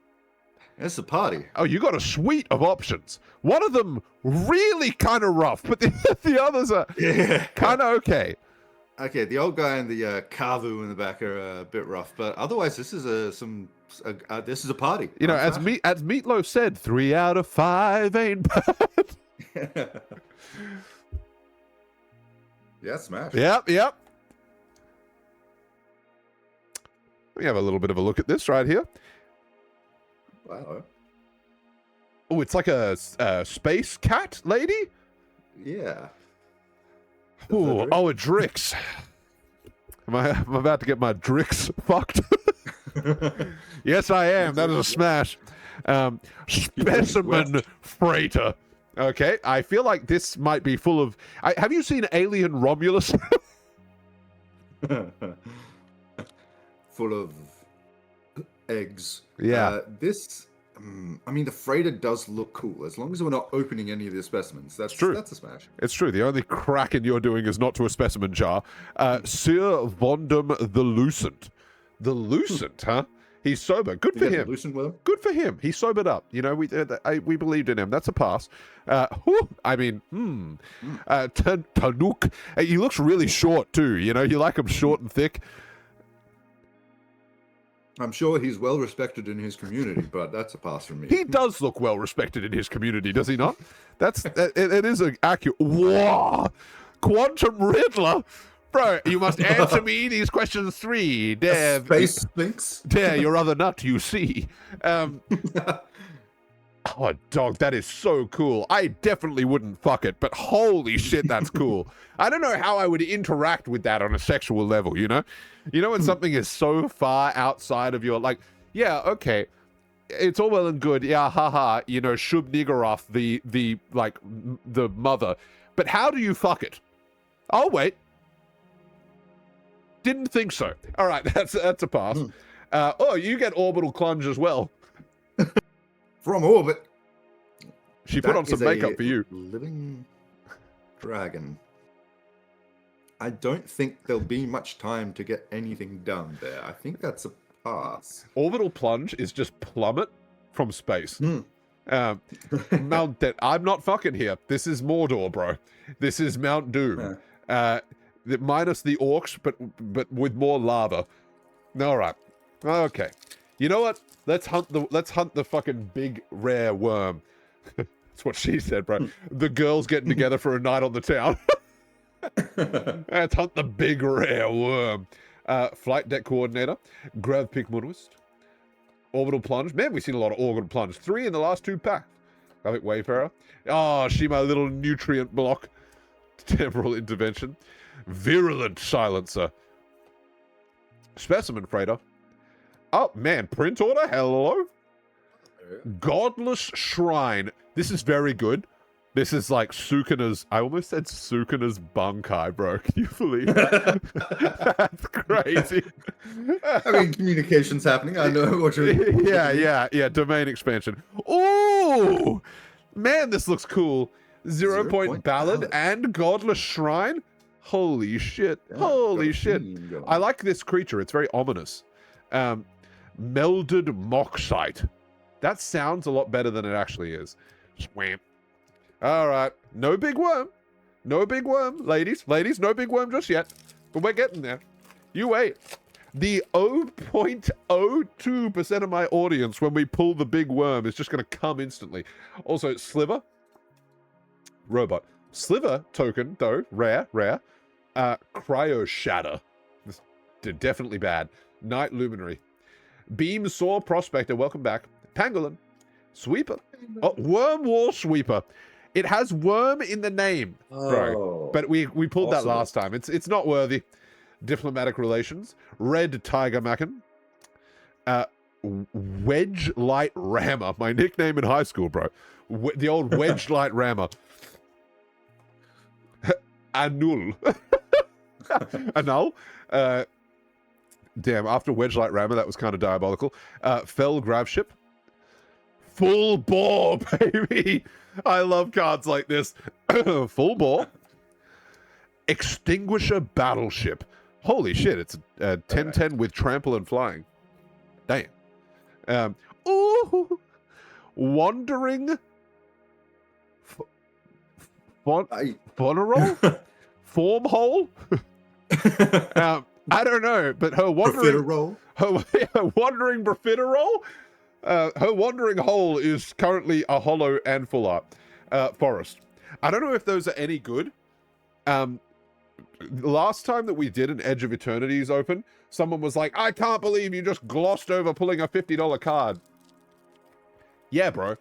It's a party. Oh, you got a suite of options. One of them really kind of rough, but the others are kind of okay. Okay, the old guy and the Kavu in the back are a bit rough, but otherwise, this is this is a party. You know, as Meatloaf said, 3 out of 5 ain't bad. Yeah, smash. Yep. Let me have a little bit of a look at this right here. Wow. Oh, it's like a space cat lady? Yeah. Ooh, a Drix. I'm about to get my Drix fucked. Yes, I am. That is a smash. Specimen Freighter. Okay, I feel like this might be full of... have you seen Alien Romulus? Full of eggs. Yeah. I mean, the freighter does look cool. As long as we're not opening any of the specimens. That's true. That's a smash. It's true. The only cracking you're doing is not to a specimen jar. Sir Vondum the Lucent. The Lucent, huh? He's sober. Good for him. Good for him. He sobered up. You know, we believed in him. That's a pass. Tanuk. He looks really short too. You know, you like him short and thick. I'm sure he's well respected in his community, but that's a pass from me. He does look well respected in his community, does he not? It is an accurate. Whoa! Quantum Riddler, bro. You must answer me these questions 3. Dare Space Sphinx. Dare your other nut, you see. Oh, dog, that is so cool. I definitely wouldn't fuck it, but holy shit, that's cool. I don't know how I would interact with that on a sexual level, you know? You know when something is so far outside of your, like, yeah, okay, it's all well and good, yeah, haha, you know, Shub Nigaroth, the mother, but how do you fuck it? Oh, wait. Didn't think so. All right, that's a pass. You get Orbital Clunge as well. From orbit. She put on some makeup for you. Living dragon. I don't think there'll be much time to get anything done there. I think that's a pass. Orbital Plunge is just plummet from space. Mount I'm not fucking here. This is Mordor, bro. This is Mount Doom. Minus the orcs, but with more lava. All right. Okay. You know what? Let's hunt the fucking big rare worm. That's what she said, bro. The girls getting together for a night on the town. Let's hunt the big rare worm. Flight deck coordinator, Grav Pigmunist, Orbital Plunge. Man, we've seen a lot of Orbital Plunge. 3 in the last 2 packs. Gravik Wayfarer. Oh, she my little nutrient block. Temporal Intervention. Virulent Silencer. Specimen Freighter. Oh, man, print order, hello? Godless Shrine. This is very good. This is like Sukana's, I almost said Sukana's Bunkai, bro. Can you believe that? That's crazy. I mean, communication's happening. I know what you're... Yeah, domain expansion. Ooh! Man, this looks cool. 0 point Ballad and Godless Shrine? Holy shit. Yeah, holy shit. I like this creature. It's very ominous. Melded Moxite. That sounds a lot better than it actually is. Swamp. All right. No big worm. No big worm, ladies. Ladies, no big worm just yet. But we're getting there. You wait. The 0.02% of my audience when we pull the big worm is just going to come instantly. Also, Sliver. Robot. Sliver token, though. Rare. Cryo Shatter. This definitely bad. Night Luminary. Beam Saw Prospector, welcome back. Pangolin. Sweeper. Oh, Worm Wall Sweeper. It has worm in the name, bro. But we pulled that last time. It's not worthy. diplomatic relations. Red Tiger Macken. Wedge Light Rammer, my nickname in high school, bro. The old Wedge Light Rammer. Anul. Anul. Damn, after Wedge Light Rammer, that was kind of diabolical. Fell Graveship. Full Bore, baby. I love cards like this. Full Bore. Extinguisher Battleship. Holy shit, it's a 10-10 with trample and flying. Damn. Ooh. Wandering Funeral? Form hole? I don't know, but her wandering wandering profiterole? Her wandering hole is currently a hollow and full art. Forest. I don't know if those are any good. Last time that we did an Edge of Eternities open, someone was like, I can't believe you just glossed over pulling a $50 card. Yeah, bro.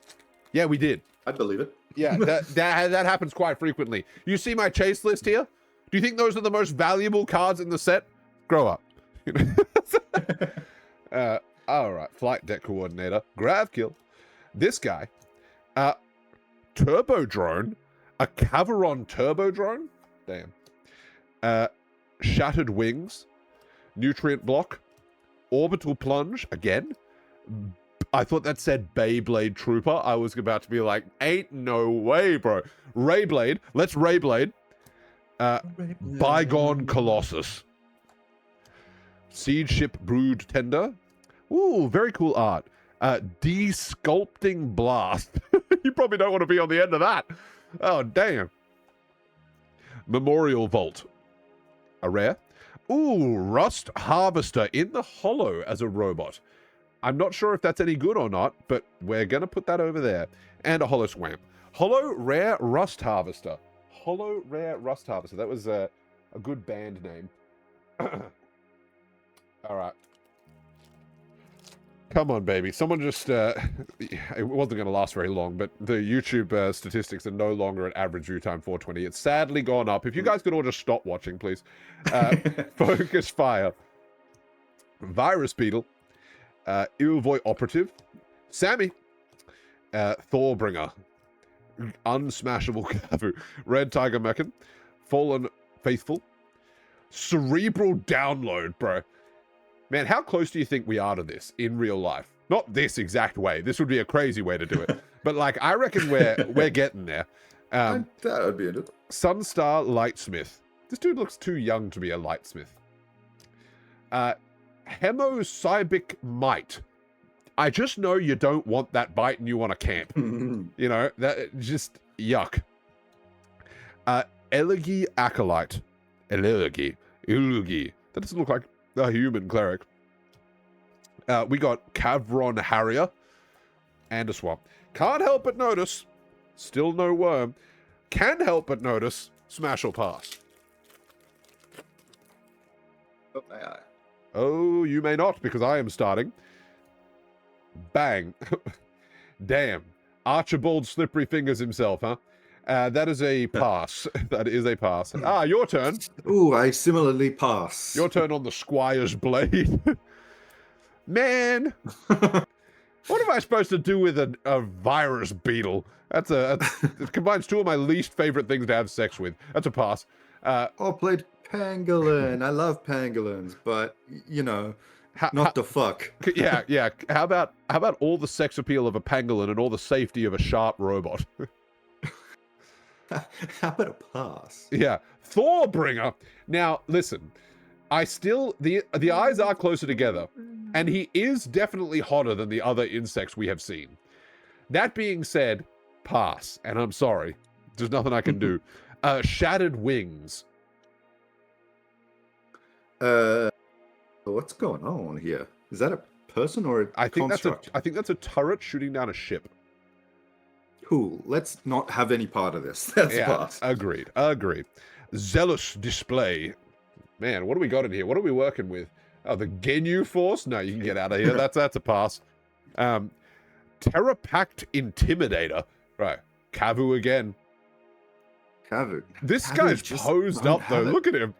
Yeah, we did. I believe it. Yeah, that happens quite frequently. You see my chase list here? Do you think those are the most valuable cards in the set? Grow up. All right, flight deck coordinator, Grav Kill. This guy, Turbo Drone, a Caveron Turbo Drone. Damn. Shattered Wings, Nutrient Block, Orbital Plunge again. I thought that said Beyblade Trooper. I was about to be like, ain't no way, bro. Rayblade. Let's Rayblade. Bygone Colossus. Siege Ship Brood Tender. Ooh, very cool art. De-sculpting Blast. You probably don't want to be on the end of that. Oh, damn. Memorial Vault. A rare. Ooh, Rust Harvester in the hollow as a robot. I'm not sure if that's any good or not, but we're going to put that over there. And a Hollow Swamp. Hollow Rare Rust Harvester. Hollow Rare Rust Harvester. That was a good band name. All right. Come on, baby. Someone just... it wasn't going to last very long, but the YouTube statistics are no longer at average view time 420. It's sadly gone up. If you guys could all just stop watching, please. Focus Fire. Virus Beetle. Ilvoy Operative. Sammy. Thorbringer. Unsmashable Kavu. Red Tiger Mechan. Fallen Faithful. Cerebral Download, bro. Man, how close do you think we are to this in real life? Not this exact way. This would be a crazy way to do it. But like, I reckon we're getting there. That would be it. Sunstar Lightsmith. This dude looks too young to be a lightsmith. Hemocybic Might. I just know you don't want that bite and you want to camp. You know, that just yuck. Elegy Acolyte. Elegy. That doesn't look like a human cleric. We got Cavron Harrier and a Swamp. Can't help but notice, still no Wurm. Can help but notice, Smash or Pass. Oh, may I? Oh, you may not, because I am starting. Bang. Damn. Archibald Slippery Fingers himself, huh? That is a pass. That is a pass. Your turn. Ooh, I similarly pass. Your turn on the Squire's Blade. Man. What am I supposed to do with a virus beetle? It combines two of my least favorite things to have sex with. That's a pass. Played pangolin. I love pangolins, but, you know, not the fuck. Yeah. How about all the sex appeal of a pangolin and all the safety of a sharp robot? How about a pass? Yeah. Thorbringer. Now, listen. The eyes are closer together, and he is definitely hotter than the other insects we have seen. That being said, pass. And I'm sorry. There's nothing I can do. Shattered Wings. What's going on here? Is that a person or a construct? I think that's a turret shooting down a ship. Cool. Let's not have any part of this. That's pass. Agreed. Zealous Display. Man, what do we got in here? What are we working with? Oh, the Genu Force? No, you can get out of here. That's a pass. Terra Pact Intimidator. Right. Kavu again. Kavu. This guy's posed up, though. Look at him.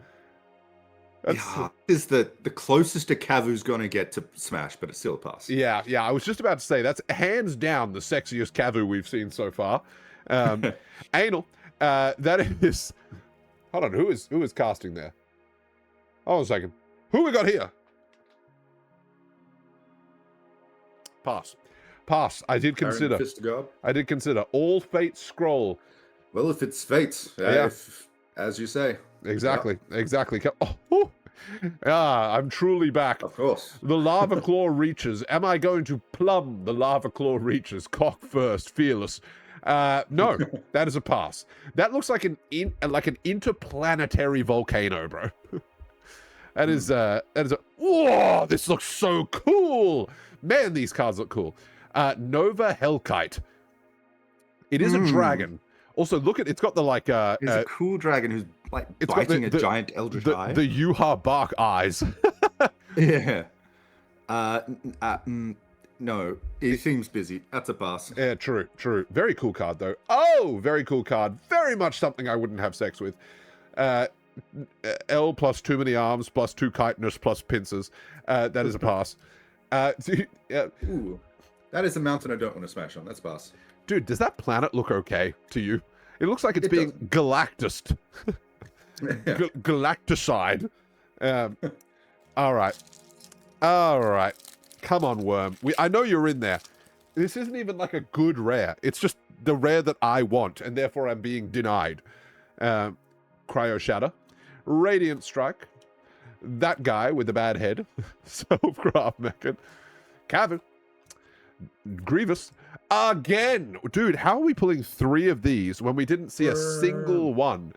Yeah, is the closest a Kavu's gonna get to Smash, but it's still a pass. Yeah. I was just about to say that's hands down the sexiest Kavu we've seen so far. Anal. That is. Hold on. Who is casting there? Hold on a second. Who we got here? Pass. I did consider. I did consider All Fate Scroll. Well, if it's fate, if, as you say. Exactly. Oh. I'm truly back. Of course. The Lava Claw reaches. Am I going to plumb the Lava Claw reaches? Cock first, fearless. No, that is a pass. That looks like an interplanetary volcano, bro. That is a. Whoa! This looks so cool. Man, these cards look cool. Nova Hellkite. It is a dragon. Also, look at it's got the like. It's a cool dragon who's like biting a giant eldritch eye. The Yuha bark eyes. Yeah. No, he seems busy. That's a pass. Yeah, true. Very cool card though. Oh, very cool card. Very much something I wouldn't have sex with. L plus too many arms plus 2 chitinous plus pincers. That is a pass. Ooh, that is a mountain I don't want to smash on. That's a pass. Dude, does that planet look okay to you? It looks like it's being galactused. Galacticide. All right. Come on, Wurm. I know you're in there. This isn't even like a good rare. It's just the rare that I want, and therefore I'm being denied. Cryo Shatter. Radiant Strike. That guy with the bad head. Self-craft mechan. Kavu. Grievous. Again! Dude, how are we pulling 3 of these when we didn't see a single one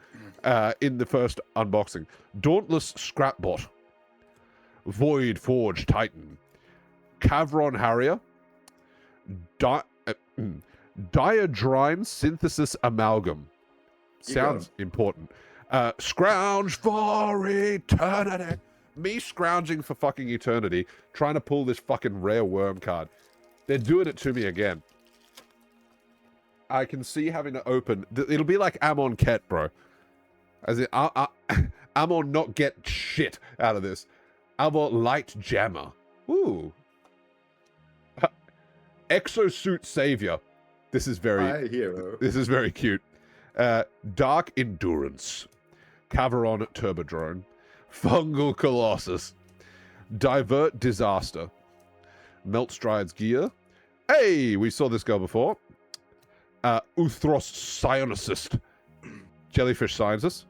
in the first unboxing? Dauntless Scrapbot. Void Forge Titan. Cavron Harrier. Diadrime Synthesis Amalgam. Sounds important. Scrounge for eternity. Me scrounging for fucking eternity, trying to pull this fucking rare Wurm card. They're doing it to me again. I can see having to open. It'll be like Amon Ket, bro. As in, Amon not get shit out of this. Amon Light Jammer. Ooh. Exosuit Savior. This is very. Hi, hero. This is very cute. Dark Endurance. Caveron Turbodrone. Fungal Colossus. Divert Disaster. Meltstride's Gear. Hey, we saw this girl before. Uthros Psionicist. Jellyfish Scientist.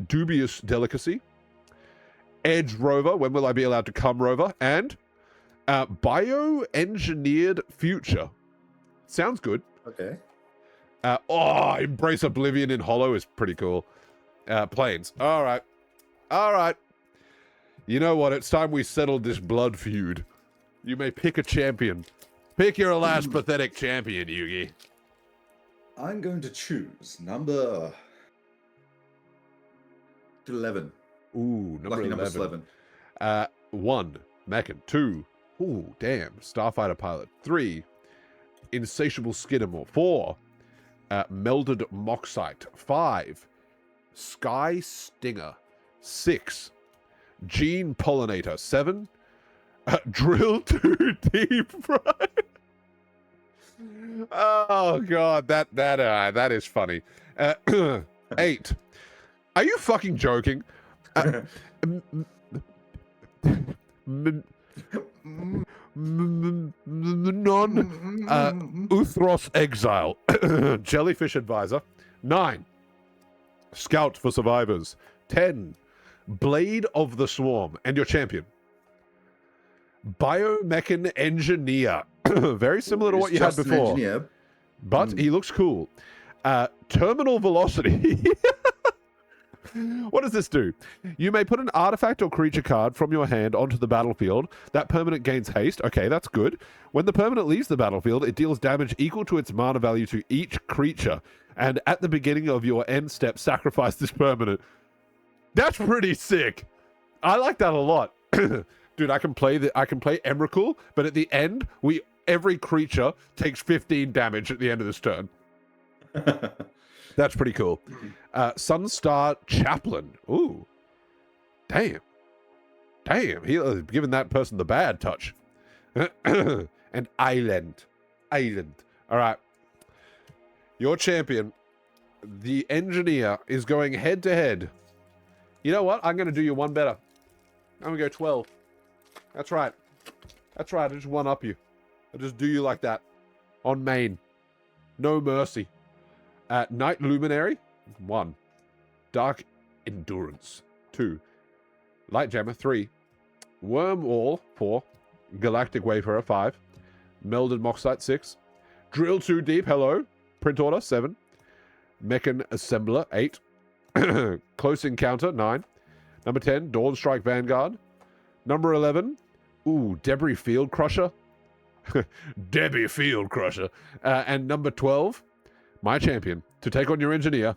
Dubious Delicacy. Edge Rover. When will I be allowed to come, Rover? And Bioengineered Future. Sounds good. Okay. Embrace Oblivion in Hollow is pretty cool. Planes. All right. You know what? It's time we settled this blood feud. You may pick a champion. Pick your last pathetic champion, Yugi. I'm going to choose number 11. Ooh, number 11. Number 1, Mechan. 2, ooh, damn, Starfighter Pilot. 3, Insatiable Skidamore. 4, Melded Moxite. 5, Sky Stinger. 6, Gene Pollinator. 7, Drill Too Deep, bro. Oh god, that is funny. 8. Are you fucking joking? Uthros Exile. Jellyfish Advisor. 9, Scout for Survivors. 10, Blade of the Swarm. And your champion, Biomechan Engineer. Very similar to what you had before. But he looks cool. Terminal Velocity. What does this do? You may put an artifact or creature card from your hand onto the battlefield. That permanent gains haste. Okay, that's good. When the permanent leaves the battlefield, it deals damage equal to its mana value to each creature. And at the beginning of your end step, sacrifice this permanent. That's pretty sick. I like that a lot. Dude, I can play Emrakul, but at the end, every creature takes 15 damage at the end of this turn. That's pretty cool. Sunstar Chaplain. Ooh. Damn. Damn. He was giving that person the bad touch. And Island. Island. All right. Your champion, the engineer, is going head to head. You know what? I'm going to do you one better. I'm going to go 12. That's right. That's right. I just one up you. I just do you like that. On main. No mercy. Night Luminary, 1. Dark Endurance, 2. Light Jammer, 3. Worm Wall, 4. Galactic Wayfarer, 5. Melded Moxite, 6. Drill 2 Deep, hello. Print Order, 7. Mechan Assembler, 8. Close Encounter, 9. Number 10, Dawn Strike Vanguard. Number 11, Debris Field Crusher. Debbie Field Crusher. And number 12, my champion, to take on your engineer.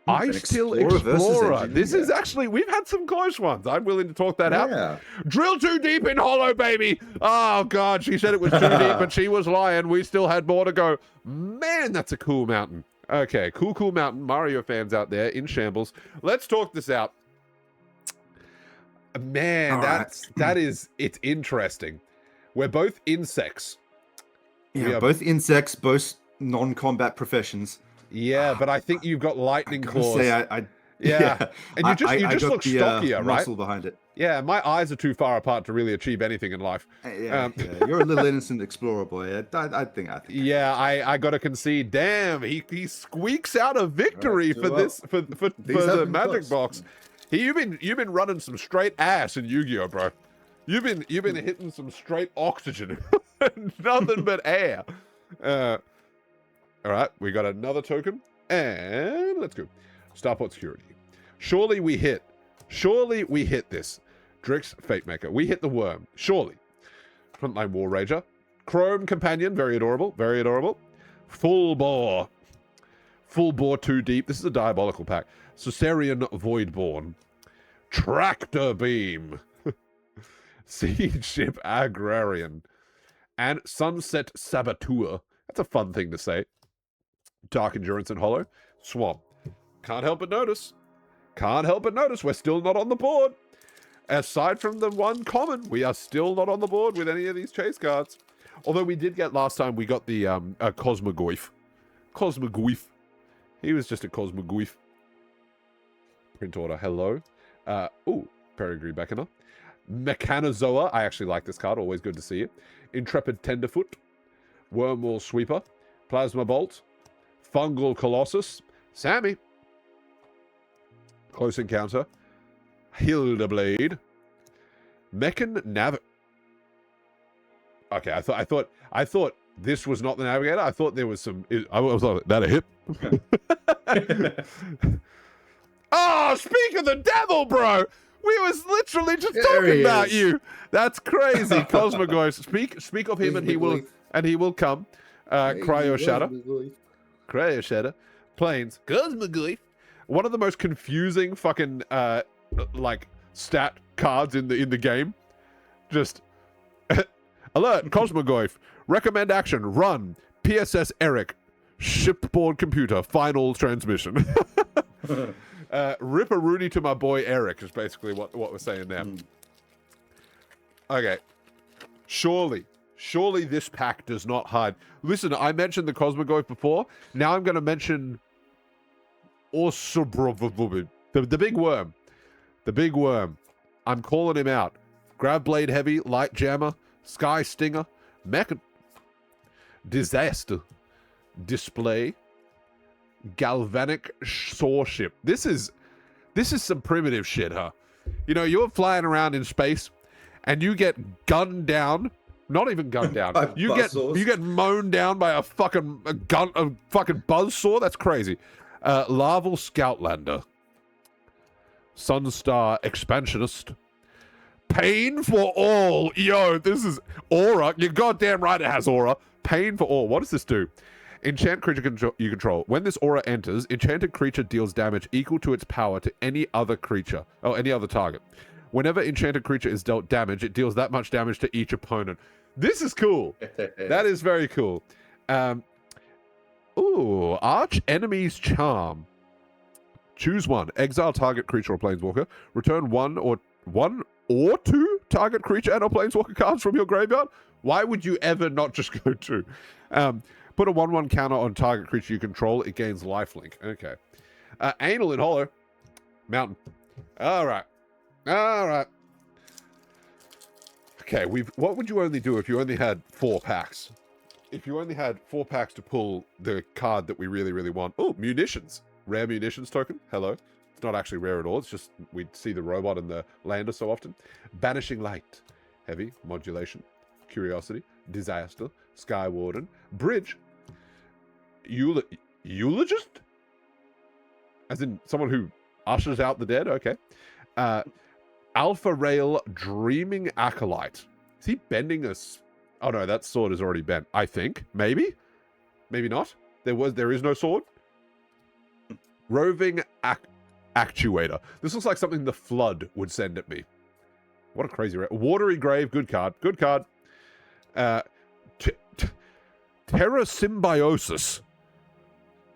Ice Till Explorer. This is actually, we've had some close ones. I'm willing to talk that out. Drill 2 Deep in Hollow, baby. Oh, God, she said it was 2 deep, but she was lying. We still had more to go. Man, that's a cool mountain. Okay, cool mountain. Mario fans out there in shambles. Let's talk this out. Man, it's interesting. We're both insects. Yeah, both insects, both non-combat professions. Yeah, but I think you've got lightning claws. And you just look stockier, right? Muscle behind it. Yeah, my eyes are too far apart to really achieve anything in life. You're a little innocent explorer boy. I think. Yeah, I got to concede. Damn, he squeaks out a victory for the magic box. You've been running some straight ass in Yu-Gi-Oh, bro. You've been hitting some straight oxygen, nothing but air. All right, we got another token, and let's go. Starport Security. Surely we hit this. Drix Fate Maker. We hit the Wurm. Surely. Frontline War Rager. Chrome Companion. Very adorable. Very adorable. Full Bore. Full Bore 2 Deep. This is a diabolical pack. Caesarean Voidborn. Tractor Beam. Siege Ship Agrarian. And Sunset Saboteur. That's a fun thing to say. Dark Endurance and Hollow. Swamp. Can't help but notice. We're still not on the board. Aside from the one common, we are still not on the board with any of these chase cards. Although we did get last time, we got the Cosmogoyf. Cosmogoyf. He was just a Cosmogoyf. Print Order, hello. Peregrine Beckoner. Mechanozoa. I actually like this card. Always good to see it. Intrepid Tenderfoot. Wormwall Sweeper. Plasma Bolt. Fungal Colossus. Sammy. Close Encounter. Hildablade. Mechan Nav. Okay, I thought this was not the Navigator. I thought there was some. I was like, that a hip? Oh, speak of the devil, bro! We was literally just talking about you. That's crazy, Cosmogoyf. Speak of him, and he will come. Cryo Shatter. Cryo Shatter. Planes. Cosmogoyf. One of the most confusing fucking stat cards in the game. Just alert, Cosmogoyf. Recommend action. Run. PSS Eric. Shipboard computer. Final transmission. Rip a Rooney to my boy Eric is basically what we're saying there. Okay. Surely this pack does not hide. Listen, I mentioned the Cosmogoyf before. Now I'm going to mention the big worm. The big worm. I'm calling him out. Grab Blade Heavy, Light Jammer, Sky Stinger, Mechan, Disaster, Display, Galvanic Saw Ship. This is some primitive shit, huh? You know, you're flying around in space and you get gunned down. Not even gunned down. you get mown down by a fucking buzzsaw. That's crazy. Larval Scoutlander. Sunstar Expansionist. Pain for All. Yo, this is Aura. You're goddamn right it has Aura. Pain for All. What does this do? Enchant creature you control. When this aura enters, enchanted creature deals damage equal to its power to any other creature, or any other target. Whenever enchanted creature is dealt damage, it deals that much damage to each opponent. This is cool. That is very cool. Arch Enemy's Charm. Choose one. Exile target creature or planeswalker. Return one or two target creature and or planeswalker cards from your graveyard. Why would you ever not just go 2? Put a 1/1 counter on target creature you control. It gains lifelink. Okay. Anal in Hollow. Mountain. All right. Okay, what would you only do if you only had 4 packs? If you only had 4 packs to pull the card that we really, really want. Oh, munitions. Rare munitions token. Hello. It's not actually rare at all. It's just we see the robot and the lander so often. Banishing Light. Heavy. Modulation. Curiosity. Disaster. Sky Warden. Bridge. Eulogist? As in someone who ushers out the dead? Okay. Alpha Rail Dreaming Acolyte. Is he bending us? Oh no, that sword is already bent. I think. Maybe? Maybe not. There is no sword. Roving Actuator. This looks like something the Flood would send at me. What a crazy... Watery Grave. Good card. Good card. Terra Symbiosis.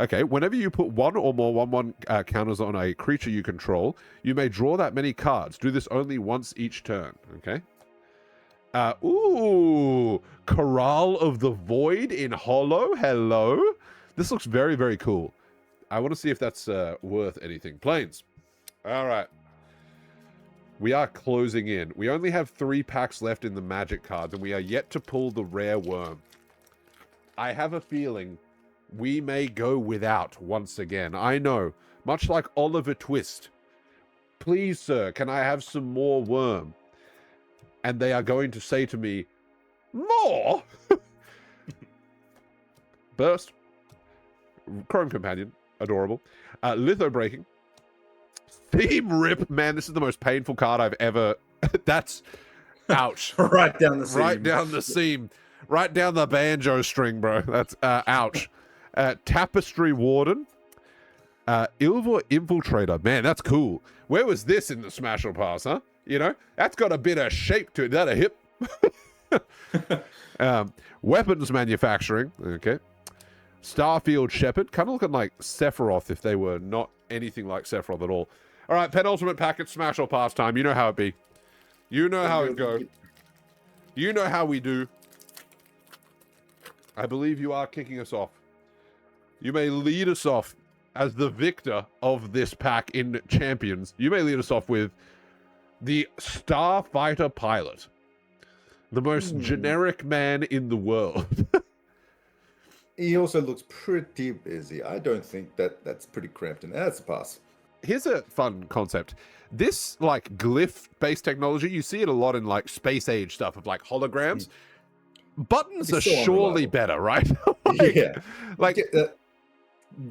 Okay, whenever you put 1 or more 1/1 counters on a creature you control, you may draw that many cards. Do this only once each turn. Okay. Corral of the Void in Hollow. Hello. This looks very, very cool. I want to see if that's worth anything. Planes. All right. We are closing in. We only have 3 packs left in the Magic cards, and we are yet to pull the rare Wurm. I have a feeling we may go without once again. I know. Much like Oliver Twist. Please, sir, can I have some more Wurm? And they are going to say to me, more? Burst. Chrome Companion. Adorable. Litho Breaking. Theme Rip. Man, this is the most painful card I've ever... That's... Ouch. Right down the seam. Right down the seam. Right down the banjo string, bro. That's... ouch. Tapestry Warden. Ilvor Infiltrator. Man, that's cool. Where was this in the Smash or Pass, huh? You know? That's got a bit of shape to it. Is that a hip? Weapons Manufacturing. Okay. Starfield Shepherd. Kind of looking like Sephiroth if they were not anything like Sephiroth at all. All right, penultimate packet, Smash or Pass time. You know how it be. You know how it go. You know how we do. I believe you are kicking us off. You may lead us off as the victor of this pack in Champions. You may lead us off with the Starfighter Pilot. The most generic man in the world. He also looks pretty busy. I don't think that's pretty cramped. And that's a pass. Here's a fun concept. This, like, glyph-based technology, you see it a lot in, like, space age stuff of, like, holograms. Buttons are surely better, right? Like,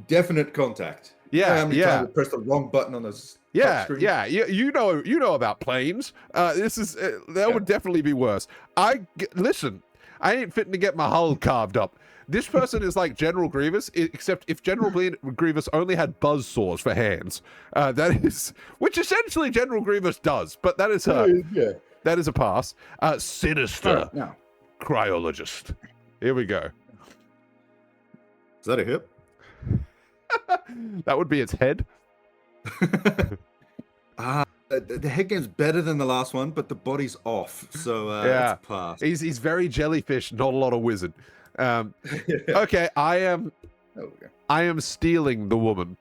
definite contact. How many times you press the wrong button on this? Yeah. You know about planes. That would definitely be worse. Listen. I ain't fitting to get my hull carved up. This person is like General Grievous, except if General Grievous only had buzzsaws for hands. Which essentially General Grievous does, but that is that is a pass. Sinister Cryologist. Here we go. Is that a hip? That would be its head. The head game's better than the last one, but the body's off. So it's a pass. He's very jellyfish, not a lot of wizard. Okay, I am stealing the woman.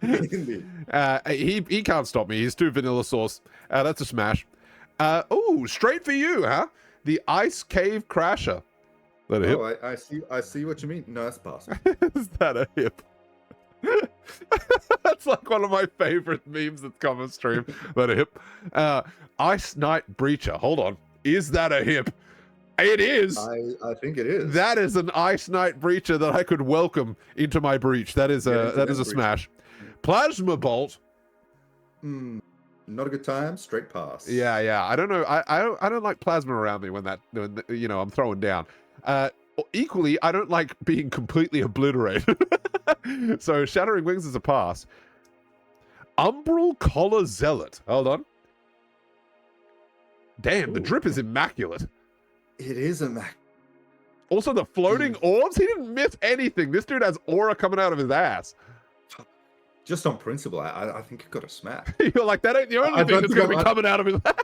He can't stop me. He's too vanilla sauce. That's a smash. Straight for you, huh? The Ice Cave Crasher. That a hip? I see what you mean. No, that's a pass. Is that a hip? That's like one of my favorite memes that's come on stream. That a hip? Ice Knight Breacher. Hold on. Is that a hip? It is. I think it is. That is an Ice Knight Breacher that I could welcome into my breach. That is a smash. Plasma Bolt. Not a good time. Straight pass. Yeah. I don't know. I don't like plasma around me when I'm throwing down. Equally, I don't like being completely obliterated. So Shattering Wings is a pass. Umbral Collar Zealot. Hold on. Damn, the drip is immaculate. It is immaculate. Also, the floating orbs, he didn't miss anything. This dude has aura coming out of his ass. just on principle, I think you've got to smash. You're like, that ain't the only thing that's going to be coming out of his ass.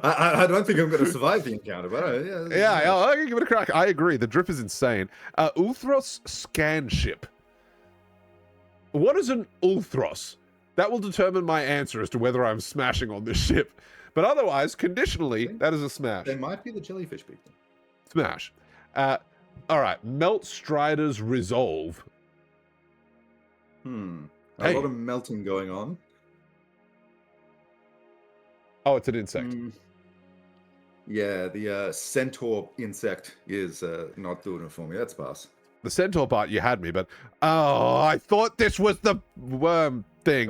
I don't think I'm going to survive the encounter, but Yeah, I can give it a crack. I agree. The drip is insane. Ulthros scan ship. What is an Ulthros? That will determine my answer as to whether I'm smashing on this ship. But otherwise, conditionally, that is a smash. They might be the jellyfish people. Smash. All right. Melt Strider's Resolve. A Hey. lot of melting going on. Oh, it's an insect. Yeah, the centaur insect is not doing it for me. That's pass. The centaur part, you had me, but... Oh, I thought this was the worm thing.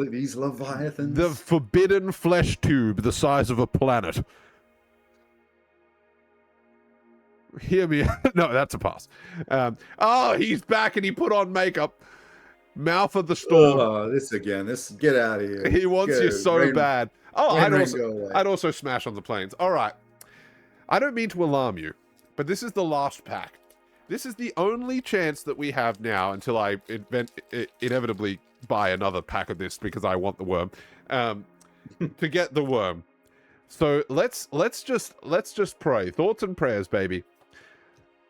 These leviathans. The forbidden flesh tube the size of a planet. Hear me. No, that's a pass. Oh, he's back and he put on makeup. Mouth of the storm. Oh, this again. Get out of here. He wants you so bad. Oh, I'd also smash on the planes. All right. I don't mean to alarm you, but this is the last pack. This is the only chance that we have now until I inevitably buy another pack of this because I want the worm, to get the worm. So let's just pray. Thoughts and prayers, baby.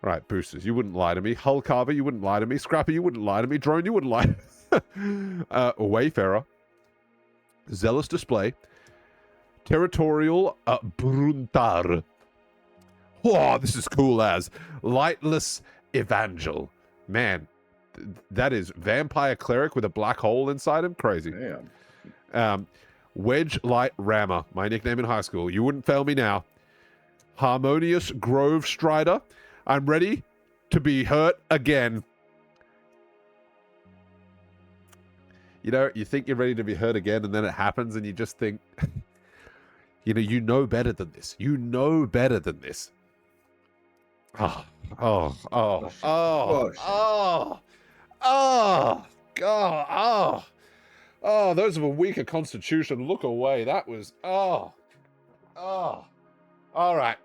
All right, boosters, you wouldn't lie to me. Hull Carver, you wouldn't lie to me. Scrapper, you wouldn't lie to me. Drone, you wouldn't lie. Wayfarer, Zealous Display, Territorial Bruntar. Whoa, this is cool as Lightless Evangel. Man, that is Vampire Cleric with a black hole inside him. Crazy. Damn. Wedge Light Rammer, my nickname in high school. You wouldn't fail me now. Harmonious Grove Strider. I'm ready to be hurt again. You know, you think you're ready to be hurt again, and then it happens, and you just think, you know better than this. You know better than this. Oh, those of a weaker constitution, look away. That was, all right.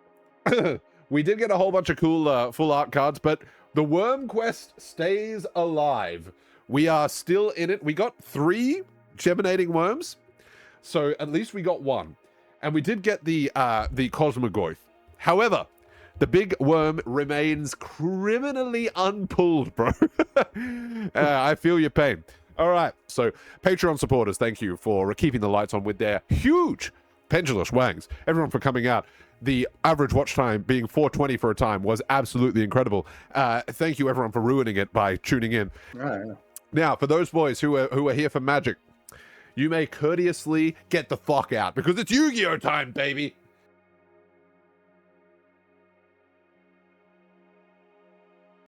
We did get a whole bunch of cool full art cards, but the Wurm quest stays alive. We are still in it. We got 3 Geminating Worms, so at least we got 1. And we did get the Cosmogoyf. However, the big worm remains criminally unpulled, bro. I feel your pain. All right, so Patreon supporters, thank you for keeping the lights on with their huge pendulous wangs. Everyone for coming out. The average watch time being 420 for a time was absolutely incredible. Thank you, everyone, for ruining it by tuning in. Right. Now, for those boys who are here for Magic, you may courteously get the fuck out because it's Yu-Gi-Oh time, baby.